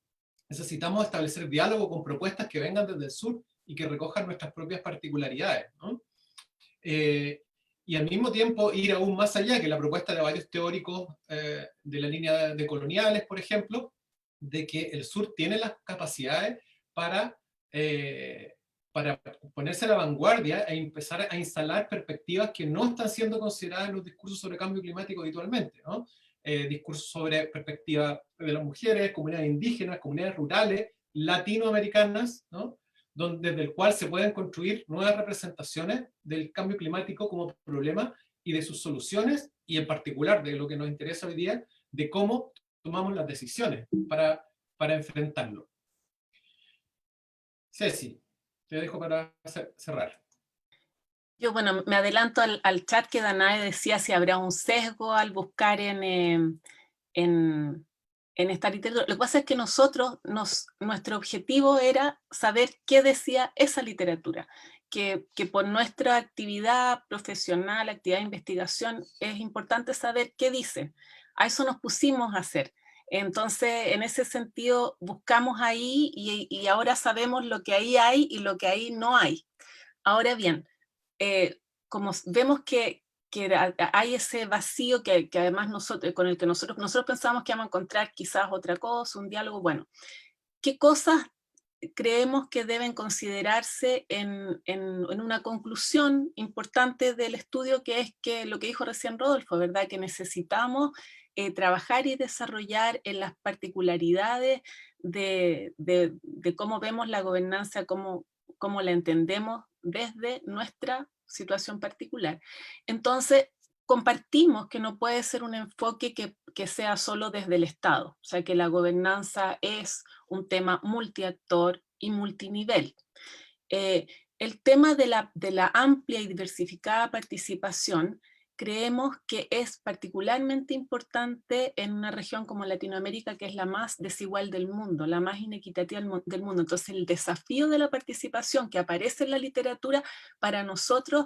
necesitamos establecer diálogo con propuestas que vengan desde el sur y que recojan nuestras propias particularidades, ¿no? Y al mismo tiempo ir aún más allá, que la propuesta de varios teóricos de la línea de coloniales, por ejemplo, de que el sur tiene las capacidades para ponerse a la vanguardia e empezar a instalar perspectivas que no están siendo consideradas en los discursos sobre cambio climático habitualmente, ¿no? Discursos sobre perspectiva de las mujeres, comunidades indígenas, comunidades rurales, latinoamericanas, ¿no?, desde el cual se pueden construir nuevas representaciones del cambio climático como problema y de sus soluciones, y en particular de lo que nos interesa hoy día, de cómo tomamos las decisiones para enfrentarlo. Ceci, te dejo para cerrar. Yo, bueno, me adelanto al chat que Danae decía si habrá un sesgo al buscar en esta literatura. Lo que pasa es que nuestro objetivo era saber qué decía esa literatura, que por nuestra actividad profesional, actividad de investigación, es importante saber qué dice. A eso nos pusimos a hacer. Entonces, en ese sentido, buscamos ahí y ahora sabemos lo que ahí hay y lo que ahí no hay. Ahora bien, como vemos que hay ese vacío que además con el que nosotros pensamos que vamos a encontrar quizás otra cosa, un diálogo, bueno, ¿qué cosas creemos que deben considerarse en una conclusión importante del estudio, que es que lo que dijo recién Rodolfo, ¿verdad?, que necesitamos trabajar y desarrollar en las particularidades de cómo vemos la gobernanza, cómo la entendemos desde nuestra situación particular? Entonces, compartimos que no puede ser un enfoque que sea solo desde el Estado, o sea, que la gobernanza es un tema multiactor y multinivel. El tema de la amplia y diversificada participación, creemos que es particularmente importante en una región como Latinoamérica, que es la más desigual del mundo, la más inequitativa del mundo. Entonces, el desafío de la participación que aparece en la literatura para nosotros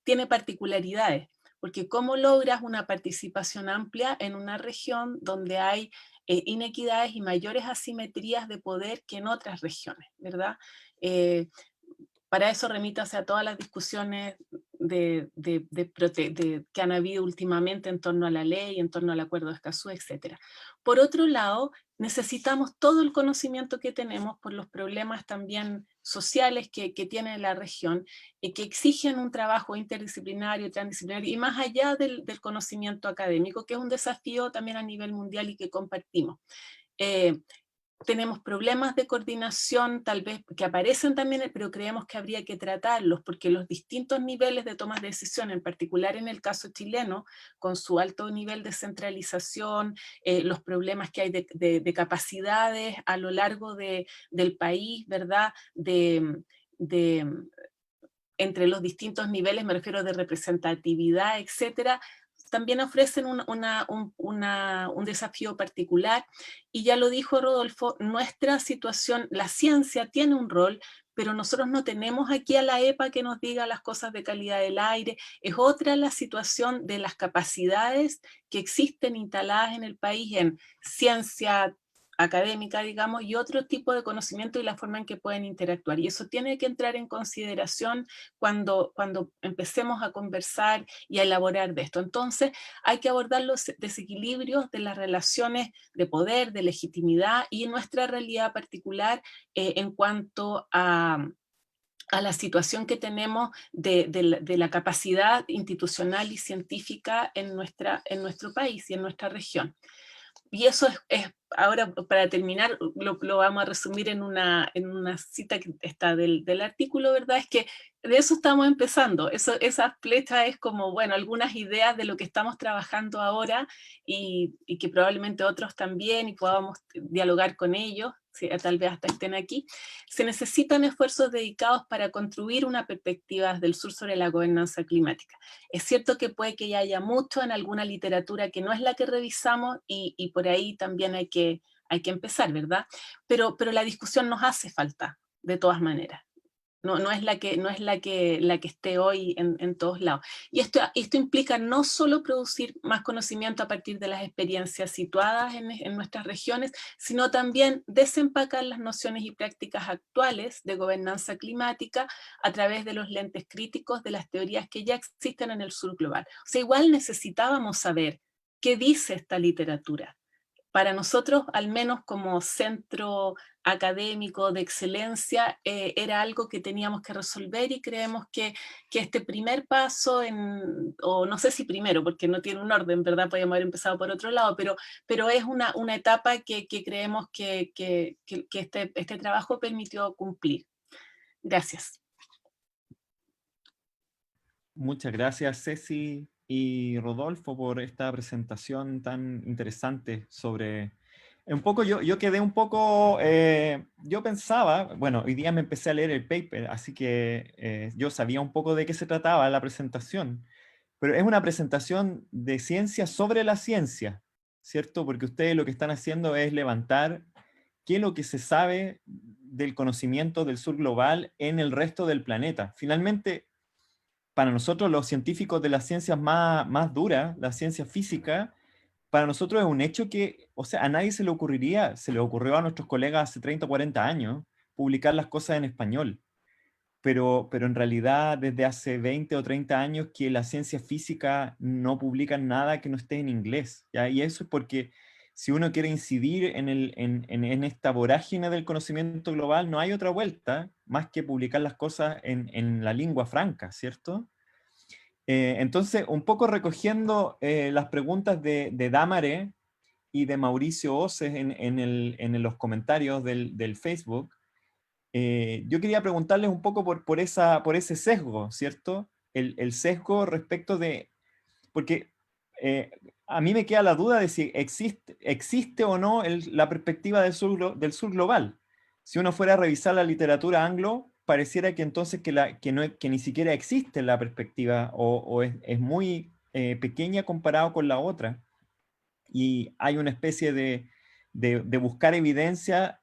tiene particularidades, porque ¿cómo logras una participación amplia en una región donde hay inequidades y mayores asimetrías de poder que en otras regiones, ¿verdad? Para eso remítase a todas las discusiones que han habido últimamente en torno a la ley, en torno al acuerdo de Escazú, etc. Por otro lado, necesitamos todo el conocimiento que tenemos por los problemas también sociales que tiene la región, que exigen un trabajo interdisciplinario, transdisciplinario, y más allá del conocimiento académico, que es un desafío también a nivel mundial y que compartimos. Tenemos problemas de coordinación, tal vez, que aparecen también, pero creemos que habría que tratarlos, porque los distintos niveles de tomas de decisión, en particular en el caso chileno, con su alto nivel de centralización, los problemas que hay de capacidades a lo largo del país, ¿verdad? Entre los distintos niveles, me refiero de representatividad, etcétera, también ofrecen un desafío particular, y ya lo dijo Rodolfo, nuestra situación, la ciencia tiene un rol, pero nosotros no tenemos aquí a la EPA que nos diga las cosas de calidad del aire, es otra la situación de las capacidades que existen instaladas en el país en ciencia académica, digamos, y otro tipo de conocimiento y la forma en que pueden interactuar, y eso tiene que entrar en consideración cuando empecemos a conversar y a elaborar de esto. Entonces, hay que abordar los desequilibrios de las relaciones de poder, de legitimidad y nuestra realidad particular en cuanto a la situación que tenemos de la capacidad institucional y científica en nuestro país y en nuestra región. Y eso ahora para terminar, lo vamos a resumir en una cita que está del artículo, ¿verdad? Es que de eso estamos empezando. Esa flecha es como, bueno, algunas ideas de lo que estamos trabajando ahora y que probablemente otros también y podamos dialogar con ellos, tal vez hasta estén aquí. Se necesitan esfuerzos dedicados para construir una perspectiva del sur sobre la gobernanza climática. Es cierto que puede que ya haya mucho en alguna literatura que no es la que revisamos y por ahí también hay que empezar, ¿verdad? Pero la discusión nos hace falta, de todas maneras. No es la que esté hoy en todos lados. Y esto implica no solo producir más conocimiento a partir de las experiencias situadas en nuestras regiones, sino también desempacar las nociones y prácticas actuales de gobernanza climática a través de los lentes críticos de las teorías que ya existen en el sur global. O sea, igual necesitábamos saber qué dice esta literatura. Para nosotros, al menos como centro académico de excelencia, era algo que teníamos que resolver, y creemos que este primer paso, o no sé si primero, porque no tiene un orden, ¿verdad? Podríamos haber empezado por otro lado, pero es una etapa que creemos que este trabajo permitió cumplir. Gracias. Muchas gracias, Ceci y Rodolfo, por esta presentación tan interesante sobre... Un poco yo quedé un poco... yo pensaba, bueno, hoy día me empecé a leer el paper, así que yo sabía un poco de qué se trataba la presentación, pero es una presentación de ciencia sobre la ciencia, ¿cierto? Porque ustedes lo que están haciendo es levantar qué es lo que se sabe del conocimiento del sur global en el resto del planeta. Finalmente, para nosotros los científicos de las ciencias más duras, la ciencia física, para nosotros es un hecho que, o sea, a nadie se le ocurriría, se le ocurrió a nuestros colegas hace 30 o 40 años, publicar las cosas en español. Pero en realidad desde hace 20 o 30 años que la ciencia física no publican nada que no esté en inglés, ¿ya? Y eso es porque si uno quiere incidir en esta vorágine del conocimiento global, no hay otra vuelta más que publicar las cosas en la lingua franca, ¿cierto? Entonces, un poco recogiendo las preguntas de Dámare y de Mauricio Oces en los comentarios del Facebook, yo quería preguntarles un poco por ese sesgo, ¿cierto? El sesgo respecto de... Porque a mí me queda la duda de si existe o no la perspectiva del sur global. Si uno fuera a revisar la literatura anglo, pareciera que entonces que ni siquiera existe la perspectiva o es muy pequeña comparado con la otra. Y hay una especie de buscar evidencia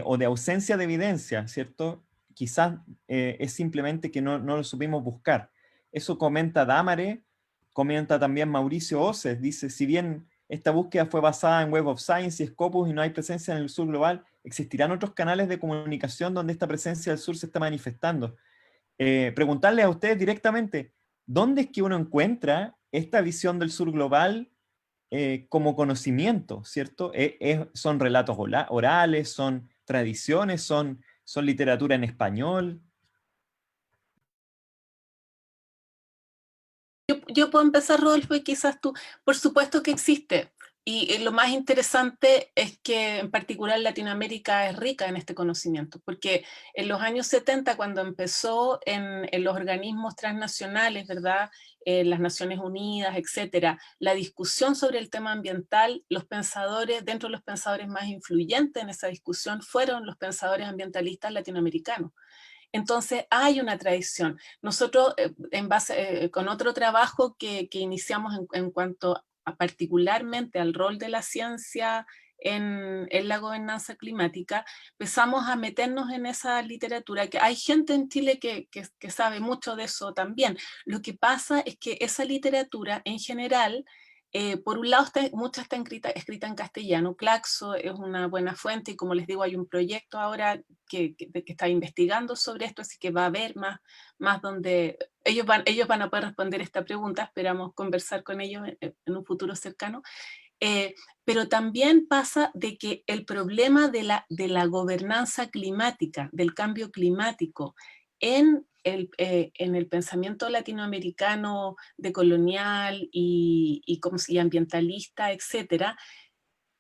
o de ausencia de evidencia, ¿cierto? Quizás es simplemente que no lo supimos buscar. Eso comenta Damare, comenta también Mauricio Oces, dice, si bien esta búsqueda fue basada en Web of Science y Scopus y no hay presencia en el sur global, existirán otros canales de comunicación donde esta presencia del sur se está manifestando. Preguntarles a ustedes directamente, ¿dónde es que uno encuentra esta visión del sur global como conocimiento, ¿cierto? Son relatos orales, son tradiciones, son literatura en español. Yo puedo empezar, Rodolfo, y quizás tú. Por supuesto que existe. Y lo más interesante es que en particular Latinoamérica es rica en este conocimiento, porque en los años 70, cuando empezó en los organismos transnacionales, ¿verdad? Las Naciones Unidas, etcétera, la discusión sobre el tema ambiental, los pensadores, dentro de los pensadores más influyentes en esa discusión, fueron los pensadores ambientalistas latinoamericanos. Entonces hay una tradición. Nosotros, con otro trabajo que iniciamos en cuanto a particularmente al rol de la ciencia en la gobernanza climática, empezamos a meternos en esa literatura, que hay gente en Chile que sabe mucho de eso también. Lo que pasa es que esa literatura en general, por un lado, mucha está escrita en castellano. Claxo es una buena fuente y, como les digo, hay un proyecto ahora que está investigando sobre esto, así que va a haber más donde ellos van a poder responder esta pregunta. Esperamos conversar con ellos en un futuro cercano. Pero también pasa de que el problema de la gobernanza climática, del cambio climático en el pensamiento latinoamericano decolonial y ambientalista, etcétera,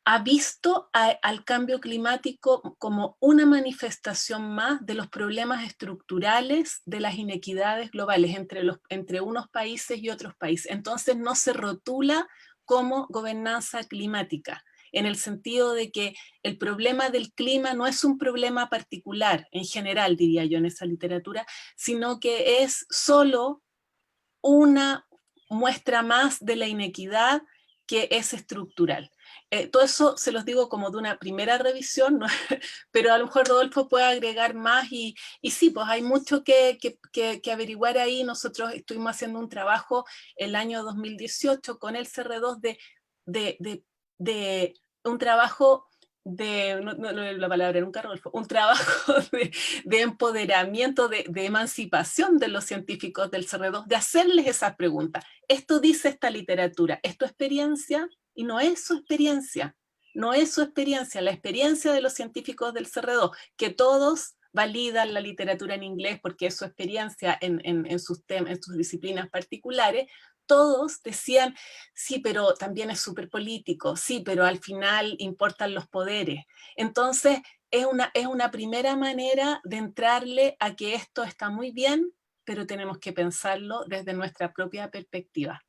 ha visto al cambio climático como una manifestación más de los problemas estructurales de las inequidades globales entre unos países y otros países. Entonces no se rotula como gobernanza climática, en el sentido de que el problema del clima no es un problema particular, en general diría yo en esa literatura, sino que es solo una muestra más de la inequidad que es estructural. Todo eso se los digo como de una primera revisión, ¿no? Pero a lo mejor Rodolfo puede agregar más y sí, pues hay mucho que averiguar ahí. Nosotros estuvimos haciendo un trabajo el año 2018 con el CR2 de un trabajo no la palabra nunca, Rodolfo, un trabajo de empoderamiento, de emancipación de los científicos del CR2, de hacerles esas preguntas. Esto dice esta literatura, ¿es tu experiencia? Y no es su experiencia, no es su experiencia, la experiencia de los científicos del CR2, que todos validan la literatura en inglés porque es su experiencia en sus disciplinas particulares. Todos decían, sí, pero también es súper político, sí, pero al final importan los poderes. Entonces, es una primera manera de entrarle a que esto está muy bien, pero tenemos que pensarlo desde nuestra propia perspectiva.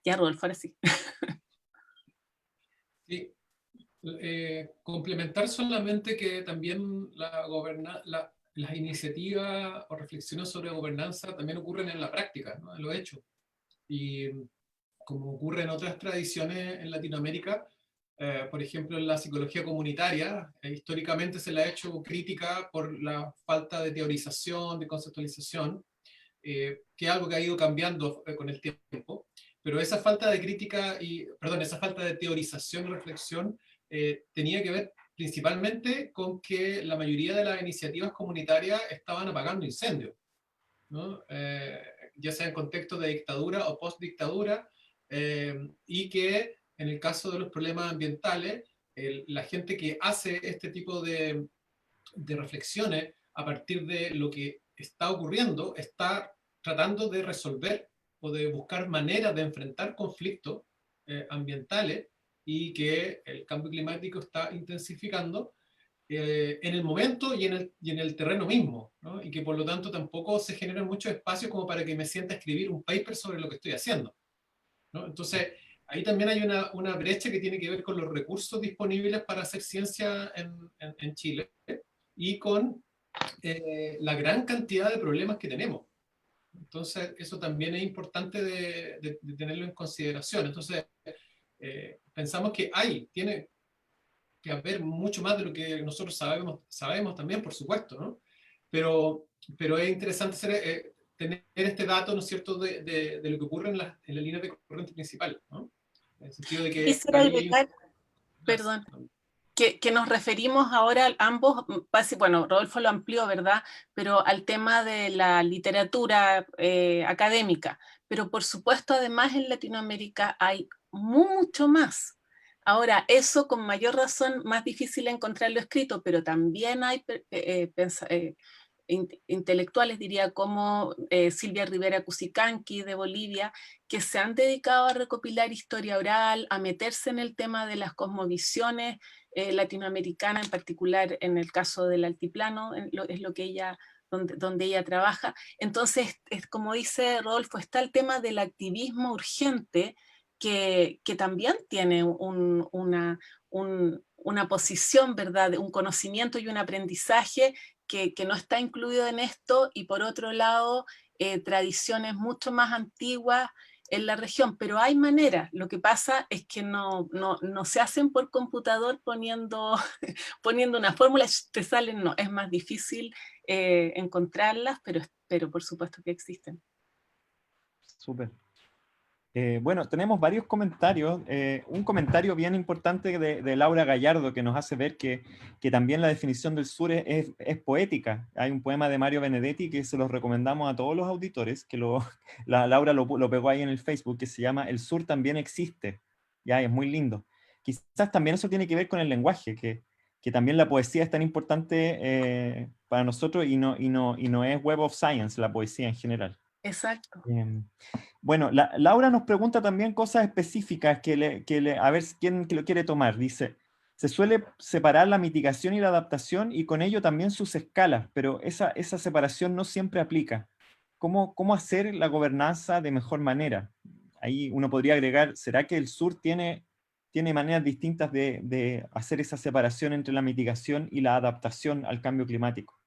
Ya, Rodolfo, ahora sí. Sí. Complementar solamente que también las iniciativas o reflexiones sobre gobernanza también ocurren en la práctica, ¿no? En los hechos. Y como ocurre en otras tradiciones en Latinoamérica, por ejemplo en la psicología comunitaria, históricamente se le ha hecho crítica por la falta de teorización, de conceptualización, que es algo que ha ido cambiando con el tiempo, pero esa falta de crítica esa falta de teorización y reflexión tenía que ver principalmente con que la mayoría de las iniciativas comunitarias estaban apagando incendios, ¿no? Ya sea en contexto de dictadura o post-dictadura, y que en el caso de los problemas ambientales, la gente que hace este tipo de reflexiones a partir de lo que está ocurriendo, está tratando de resolver o de buscar maneras de enfrentar conflictos ambientales y que el cambio climático está intensificando en el momento y en el terreno mismo, ¿no? Y que por lo tanto tampoco se generan muchos espacios como para que me sienta a escribir un paper sobre lo que estoy haciendo, ¿no? Entonces, ahí también hay una brecha que tiene que ver con los recursos disponibles para hacer ciencia en Chile y con la gran cantidad de problemas que tenemos. Entonces, eso también es importante de tenerlo en consideración. Entonces, pensamos que tiene que haber mucho más de lo que nosotros sabemos también, por supuesto, ¿no? Pero es interesante tener este dato, ¿no es cierto?, de lo que ocurre en la línea de corriente principal, ¿no? En el sentido de que Quisiera ahí hay un... agregar, perdón, que nos referimos ahora ambos, bueno, Rodolfo lo amplió, ¿verdad? Pero al tema de la literatura académica. Pero por supuesto, además en Latinoamérica hay mucho más. Ahora, eso con mayor razón, más difícil encontrarlo escrito, pero también hay intelectuales, diría, como Silvia Rivera Cusicanqui de Bolivia, que se han dedicado a recopilar historia oral, a meterse en el tema de las cosmovisiones latinoamericanas, en particular en el caso del altiplano, es lo que ella, donde ella trabaja. Entonces, es como dice Rodolfo, está el tema del activismo urgente, que también tiene una posición, ¿verdad? Un conocimiento y un aprendizaje que no está incluido en esto, y por otro lado, tradiciones mucho más antiguas en la región, pero hay maneras. Lo que pasa es que no se hacen por computador poniendo una fórmula, te salen, no, es más difícil encontrarlas, pero por supuesto que existen. Súper. Bueno, tenemos varios comentarios. Un comentario bien importante de Laura Gallardo que nos hace ver que también la definición del sur es poética. Hay un poema de Mario Benedetti que se los recomendamos a todos los auditores, que Laura lo pegó ahí en el Facebook, que se llama El sur también existe. Ya, es muy lindo. Quizás también eso tiene que ver con el lenguaje, que también la poesía es tan importante para nosotros y no es Web of Science la poesía en general. Exacto. Bueno, Laura nos pregunta también cosas específicas a ver quién que lo quiere tomar. Dice, se suele separar la mitigación y la adaptación y con ello también sus escalas, pero esa separación no siempre aplica. ¿Cómo hacer la gobernanza de mejor manera? Ahí uno podría agregar, ¿será que el sur tiene maneras distintas de hacer esa separación entre la mitigación y la adaptación al cambio climático?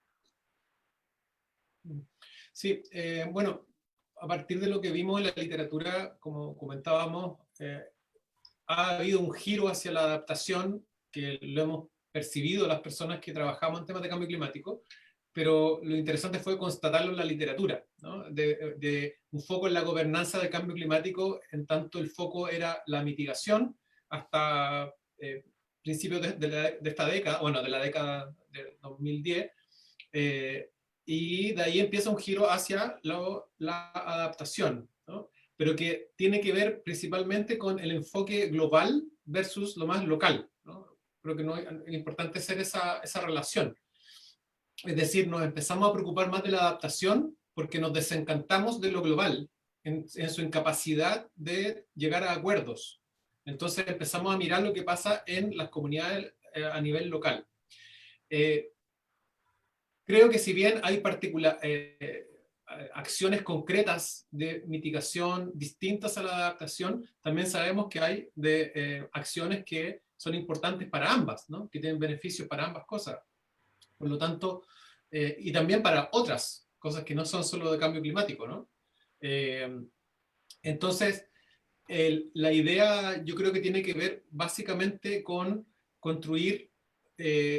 Sí, bueno, a partir de lo que vimos en la literatura, como comentábamos, ha habido un giro hacia la adaptación, que lo hemos percibido las personas que trabajamos en temas de cambio climático, pero lo interesante fue constatarlo en la literatura, ¿no? De un foco en la gobernanza del cambio climático, en tanto el foco era la mitigación, hasta principios de esta década, bueno, de la década de 2010, y de ahí empieza un giro hacia la adaptación, ¿no? Pero que tiene que ver principalmente con el enfoque global versus lo más local, ¿no? Creo que es importante hacer esa relación. Es decir, nos empezamos a preocupar más de la adaptación porque nos desencantamos de lo global en su incapacidad de llegar a acuerdos. Entonces empezamos a mirar lo que pasa en las comunidades a nivel local. Creo que si bien hay acciones concretas de mitigación distintas a la adaptación, también sabemos que hay acciones que son importantes para ambas, ¿no? Que tienen beneficios para ambas cosas. Por lo tanto, y también para otras cosas que no son solo de cambio climático, ¿no? Entonces, la idea yo creo que tiene que ver básicamente con construir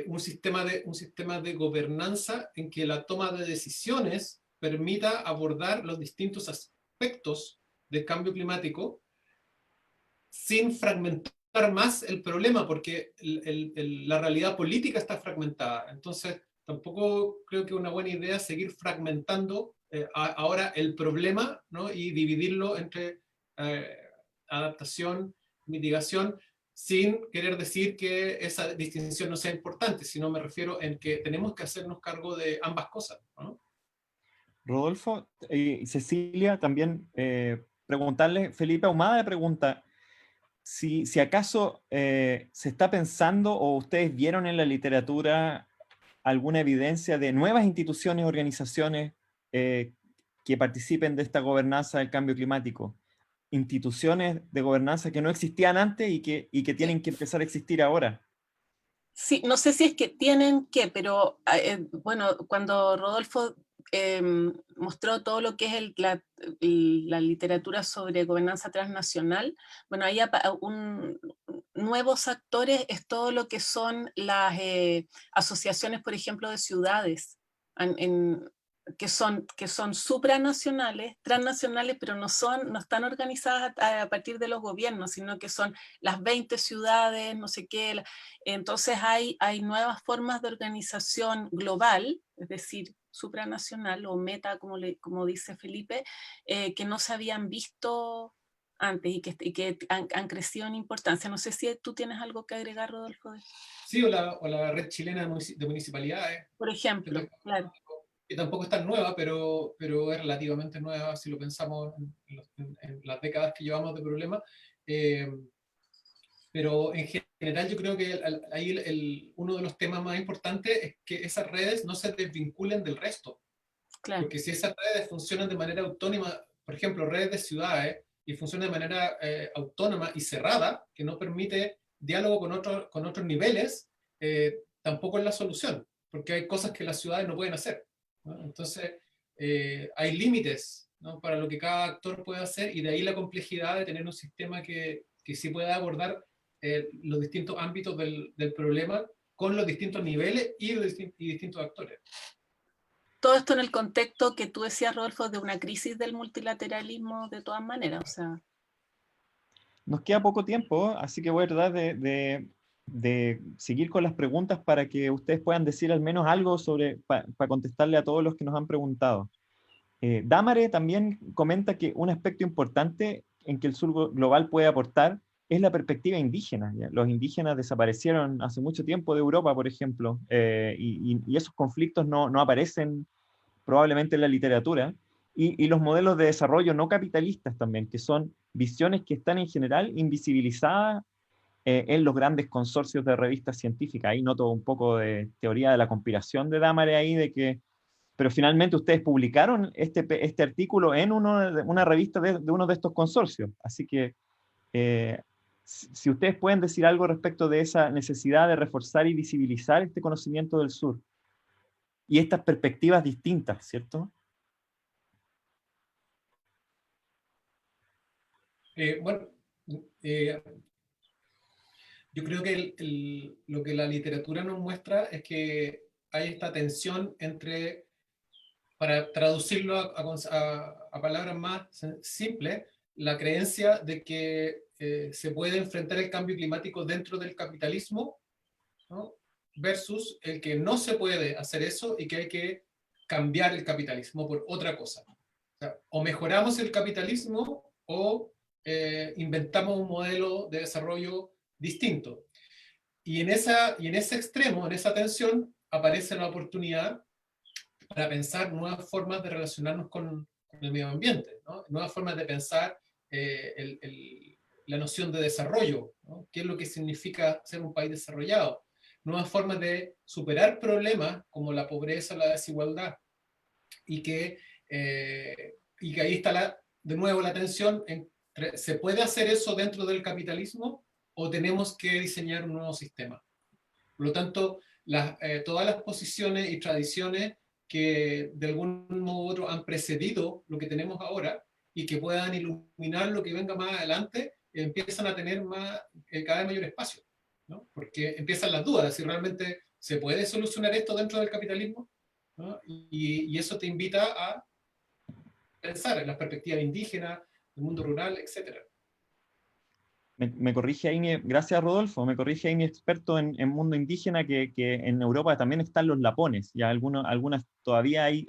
un sistema de gobernanza en que la toma de decisiones permita abordar los distintos aspectos del cambio climático sin fragmentar más el problema, porque la realidad política está fragmentada. Entonces, tampoco creo que es una buena idea seguir fragmentando ahora el problema, ¿no? Y dividirlo entre adaptación, mitigación, sin querer decir que esa distinción no sea importante, sino me refiero en que tenemos que hacernos cargo de ambas cosas, ¿no? Rodolfo y Cecilia, también preguntarle, Felipe Ahumada le pregunta, si acaso se está pensando o ustedes vieron en la literatura alguna evidencia de nuevas instituciones, organizaciones que participen de esta gobernanza del cambio climático. Instituciones de gobernanza que no existían antes y que tienen que empezar a existir ahora. Sí, no sé si es que tienen que, pero bueno, cuando Rodolfo mostró todo lo que es la literatura sobre gobernanza transnacional. Bueno, ahí nuevos actores es todo lo que son las asociaciones, por ejemplo, de ciudades, que son supranacionales, transnacionales, pero no están organizadas a partir de los gobiernos, sino que son las 20 ciudades, no sé qué. Entonces hay nuevas formas de organización global, es decir, supranacional o meta, como dice Felipe, que no se habían visto antes y que han crecido en importancia. No sé si tú tienes algo que agregar, Rodolfo. Sí, o la red chilena de municipalidades, Por ejemplo, claro. que tampoco es tan nueva, pero es relativamente nueva si lo pensamos en las décadas que llevamos de problema. Pero en general yo creo que ahí uno de los temas más importantes es que esas redes no se desvinculen del resto. Claro. Porque si esas redes funcionan de manera autónoma, por ejemplo, redes de ciudades, y funcionan de manera autónoma y cerrada, que no permite diálogo con otros niveles, tampoco es la solución, porque hay cosas que las ciudades no pueden hacer, ¿no? Entonces, hay límites, ¿no?, para lo que cada actor puede hacer, y de ahí la complejidad de tener un sistema que sí pueda abordar los distintos ámbitos del problema con los distintos niveles y distintos actores. Todo esto en el contexto que tú decías, Rodolfo, de una crisis del multilateralismo de todas maneras. O sea. Nos queda poco tiempo, así que voy a tratar de seguir con las preguntas para que ustedes puedan decir al menos algo para contestarle a todos los que nos han preguntado. Dámare también comenta que un aspecto importante en que el sur global puede aportar es la perspectiva indígena, ¿ya? Los indígenas desaparecieron hace mucho tiempo de Europa, por ejemplo, y esos conflictos no aparecen probablemente en la literatura, y los modelos de desarrollo no capitalistas también, que son visiones que están en general invisibilizadas en los grandes consorcios de revistas científicas. Ahí noto un poco de teoría de la conspiración de Dámare ahí, pero finalmente ustedes publicaron este artículo en una revista de uno de estos consorcios. Así que si ustedes pueden decir algo respecto de esa necesidad de reforzar y visibilizar este conocimiento del sur y estas perspectivas distintas, ¿cierto? Bueno, yo creo que lo que la literatura nos muestra es que hay esta tensión entre, para traducirlo a palabras más simples, la creencia de que se puede enfrentar el cambio climático dentro del capitalismo, ¿no?, versus el que no se puede hacer eso y que hay que cambiar el capitalismo por otra cosa. O mejoramos el capitalismo o inventamos un modelo de desarrollo distinto. Y en ese extremo, en esa tensión, aparece la oportunidad para pensar nuevas formas de relacionarnos con el medio ambiente, ¿no?, nuevas formas de pensar la noción de desarrollo, ¿no?, qué es lo que significa ser un país desarrollado, nuevas formas de superar problemas como la pobreza, la desigualdad, y que ahí está de nuevo la tensión entre, ¿se puede hacer eso dentro del capitalismo o tenemos que diseñar un nuevo sistema? Por lo tanto, todas las posiciones y tradiciones que de algún modo u otro han precedido lo que tenemos ahora y que puedan iluminar lo que venga más adelante, empiezan a tener cada vez mayor espacio, ¿no? Porque empiezan las dudas, si realmente se puede solucionar esto dentro del capitalismo, ¿no? Y eso te invita a pensar en las perspectivas indígenas, el mundo rural, etc. Me corrige ahí, gracias Rodolfo, me corrige ahí mi experto en mundo indígena que en Europa también están los lapones, ya algunas todavía hay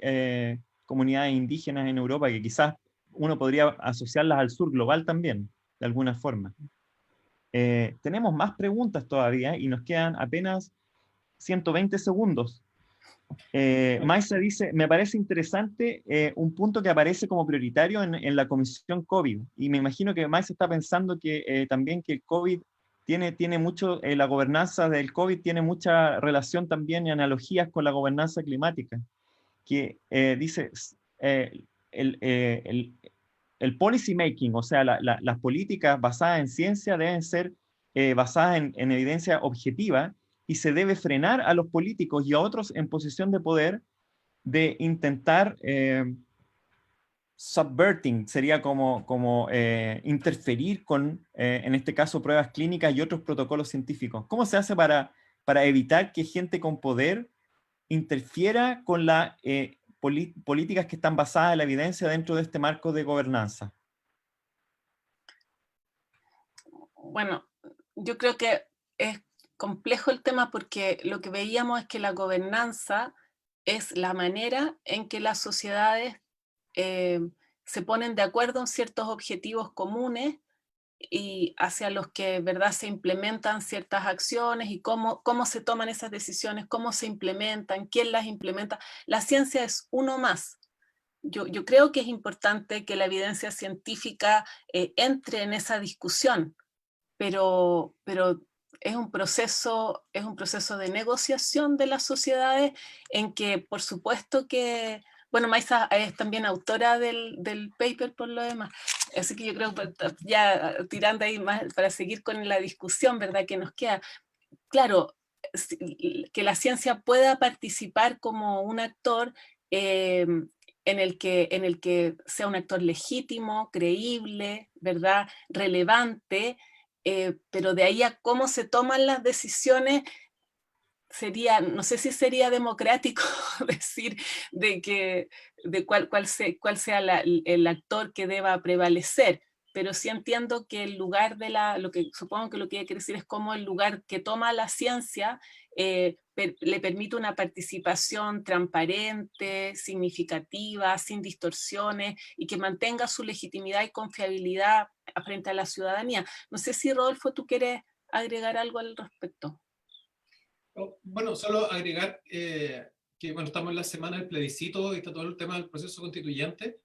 comunidades indígenas en Europa que quizás uno podría asociarlas al sur global también, de alguna forma. Tenemos más preguntas todavía y nos quedan apenas 120 segundos. Maisa dice, me parece interesante un punto que aparece como prioritario en la comisión COVID, y me imagino que Maisa está pensando que también que el COVID tiene mucho, la gobernanza del COVID tiene mucha relación también y analogías con la gobernanza climática, que dice, el policy making, o sea, las políticas basadas en ciencia deben ser basadas en evidencia objetiva, y se debe frenar a los políticos y a otros en posición de poder de intentar subverting, sería como interferir con, en este caso, pruebas clínicas y otros protocolos científicos. ¿Cómo se hace para evitar que gente con poder interfiera con las políticas que están basadas en la evidencia dentro de este marco de gobernanza? Bueno, yo creo que es complejo el tema porque lo que veíamos es que la gobernanza es la manera en que las sociedades eh, se ponen de acuerdo en ciertos objetivos comunes y hacia los que, ¿verdad?, se implementan ciertas acciones y cómo se toman esas decisiones, cómo se implementan, quién las implementa. La ciencia es uno más. Yo creo que es importante que la evidencia científica entre en esa discusión, pero es un proceso de negociación de las sociedades en que, por supuesto que, bueno, Maisa es también autora del paper por lo demás, así que yo creo que ya tirando ahí más para seguir con la discusión, ¿verdad?, que nos queda. Claro, que la ciencia pueda participar como un actor en el que sea un actor legítimo, creíble, ¿verdad?, relevante, pero de ahí a cómo se toman las decisiones sería, no sé si sería democrático decir de cuál sea el actor que deba prevalecer, pero sí entiendo que el lugar lo que supongo que lo que quiere decir es cómo el lugar que toma la ciencia le permite una participación transparente, significativa, sin distorsiones y que mantenga su legitimidad y confiabilidad frente a la ciudadanía. No sé si, Rodolfo, tú quieres agregar algo al respecto. Bueno, solo agregar que bueno, estamos en la semana del plebiscito y está todo el tema del proceso constituyente.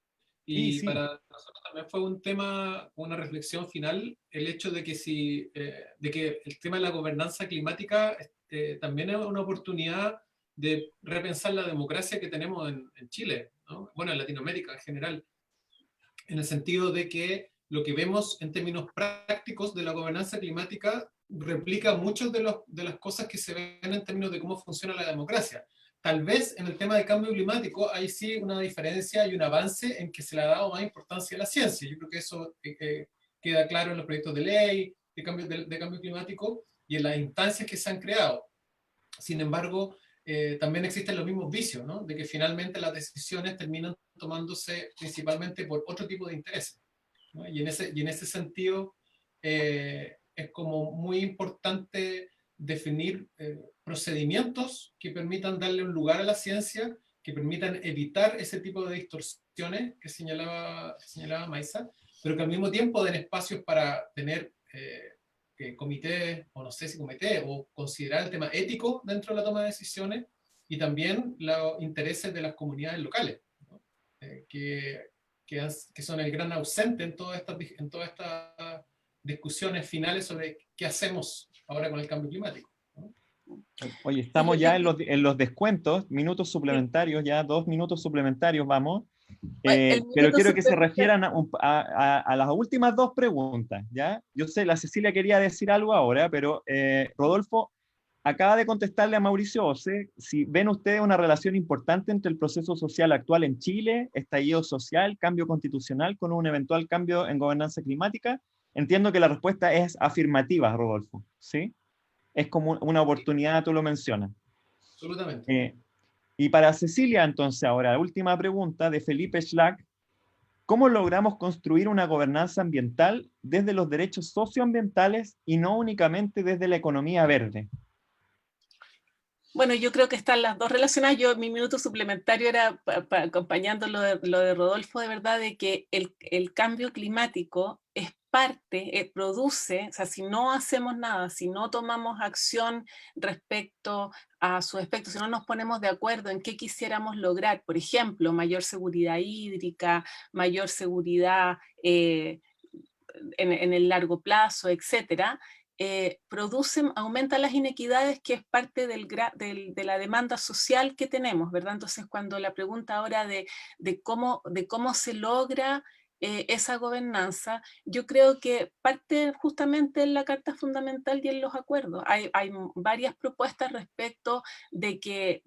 Sí, Y sí. para nosotros también fue un tema, una reflexión final, el hecho de que, de que el tema de la gobernanza climática también es una oportunidad de repensar la democracia que tenemos en Chile, ¿no? Bueno, en Latinoamérica en general, en el sentido de que lo que vemos en términos prácticos de la gobernanza climática replica muchas de las cosas que se ven en términos de cómo funciona la democracia. Tal vez en el tema del cambio climático hay sí una diferencia y un avance en que se le ha dado más importancia a la ciencia. Yo creo que eso queda claro en los proyectos de ley de cambio climático y en las instancias que se han creado. Sin embargo, también existen los mismos vicios, ¿no? De que finalmente las decisiones terminan tomándose principalmente por otro tipo de intereses, ¿no? Y en ese sentido, es como muy importante definir procedimientos que permitan darle un lugar a la ciencia, que permitan evitar ese tipo de distorsiones que señalaba Maisa, pero que al mismo tiempo den espacios para tener comités, o no sé si comité, o considerar el tema ético dentro de la toma de decisiones y también los intereses de las comunidades locales, ¿no? Que son el gran ausente en todas estas discusiones finales sobre qué hacemos ahora con el cambio climático, ¿no? Oye, Sí, estamos ya en los descuentos, minutos suplementarios, ya 2 minutos suplementarios vamos. el Pero minuto quiero que se suplementario. refieran a las últimas 2 preguntas, ¿ya? Yo sé, la Cecilia quería decir algo ahora, pero Rodolfo acaba de contestarle a Mauricio Ose si ven ustedes una relación importante entre el proceso social actual en Chile, estallido social, cambio constitucional, con un eventual cambio en gobernanza climática. Entiendo que la respuesta es afirmativa, Rodolfo, ¿sí? Es como una Sí, oportunidad, tú lo mencionas. absolutamente. Eh, y para Cecilia, entonces, ahora, la última pregunta de Felipe Schlack. ¿Cómo logramos construir una gobernanza ambiental desde los derechos socioambientales y no únicamente desde la economía verde? Bueno, yo creo que están las dos relacionadas. Mi minuto suplementario era acompañando lo de Rodolfo, de verdad, de que el cambio climático es parte, produce, o sea, si no hacemos nada, si no tomamos acción respecto a sus aspectos, si no nos ponemos de acuerdo en qué quisiéramos lograr, por ejemplo, mayor seguridad hídrica, mayor seguridad en el largo plazo, etcétera, aumentan las inequidades, que es parte de la demanda social que tenemos, ¿verdad? Entonces, cuando la pregunta ahora de cómo se logra esa gobernanza, yo creo que parte justamente en la Carta Fundamental y en los acuerdos. Hay varias propuestas respecto punto de que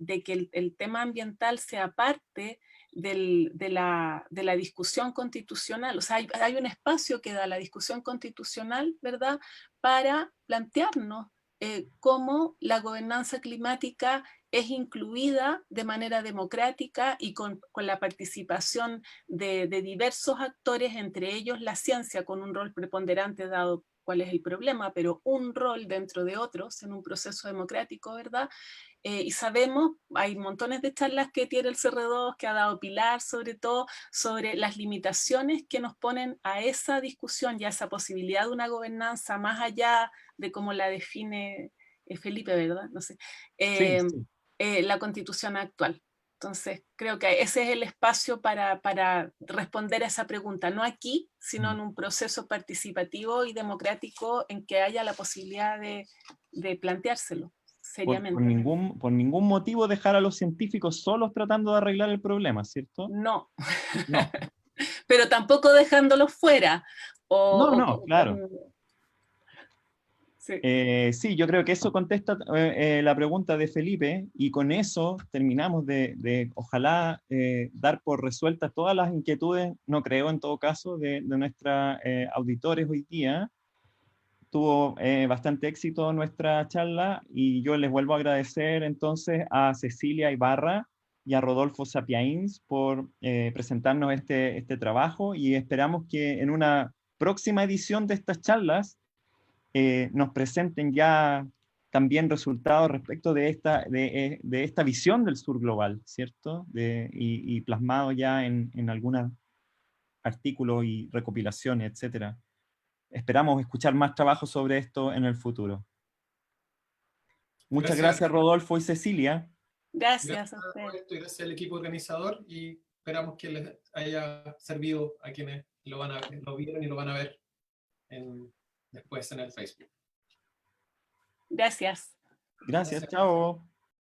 el tema ambiental sea parte de la discusión constitucional. O sea, hay un espacio que da la discusión constitucional, ¿verdad?, para plantearnos cómo la gobernanza climática es incluida de manera democrática y con la participación de diversos actores, entre ellos la ciencia, con un rol preponderante dado cuál es el problema, pero un rol dentro de otros en un proceso democrático, ¿verdad? Y sabemos, hay montones de charlas que tiene el CR2, que ha dado Pilar, sobre todo, sobre las limitaciones que nos ponen a esa discusión y a esa posibilidad de una gobernanza más allá de cómo la define Felipe, ¿verdad? No sé. Sí, sí. La constitución actual. Entonces, creo que ese es el espacio para responder a esa pregunta, no aquí, sino en un proceso participativo y democrático en que haya la posibilidad de planteárselo seriamente. Por ningún motivo dejar a los científicos solos tratando de arreglar el problema, ¿cierto? No. No. Pero tampoco dejándolos fuera. No, claro. Sí. Sí, yo creo que eso contesta la pregunta de Felipe, y con eso terminamos de ojalá dar por resueltas todas las inquietudes, no creo en todo caso, de nuestros auditores hoy día. Tuvo bastante éxito nuestra charla, y yo les vuelvo a agradecer entonces a Cecilia Ibarra y a Rodolfo Sapiains por presentarnos este trabajo, y esperamos que en una próxima edición de estas charlas nos presenten ya también resultados respecto de esta visión del sur global, ¿cierto? Y plasmado ya en algunos artículos y recopilaciones, etcétera. Esperamos escuchar más trabajo sobre esto en el futuro. Muchas gracias, Rodolfo y Cecilia. Gracias a por usted. esto y gracias al equipo organizador, y esperamos que les haya servido a quienes lo vieron y lo van a ver después en el Facebook. Gracias. Gracias, chao.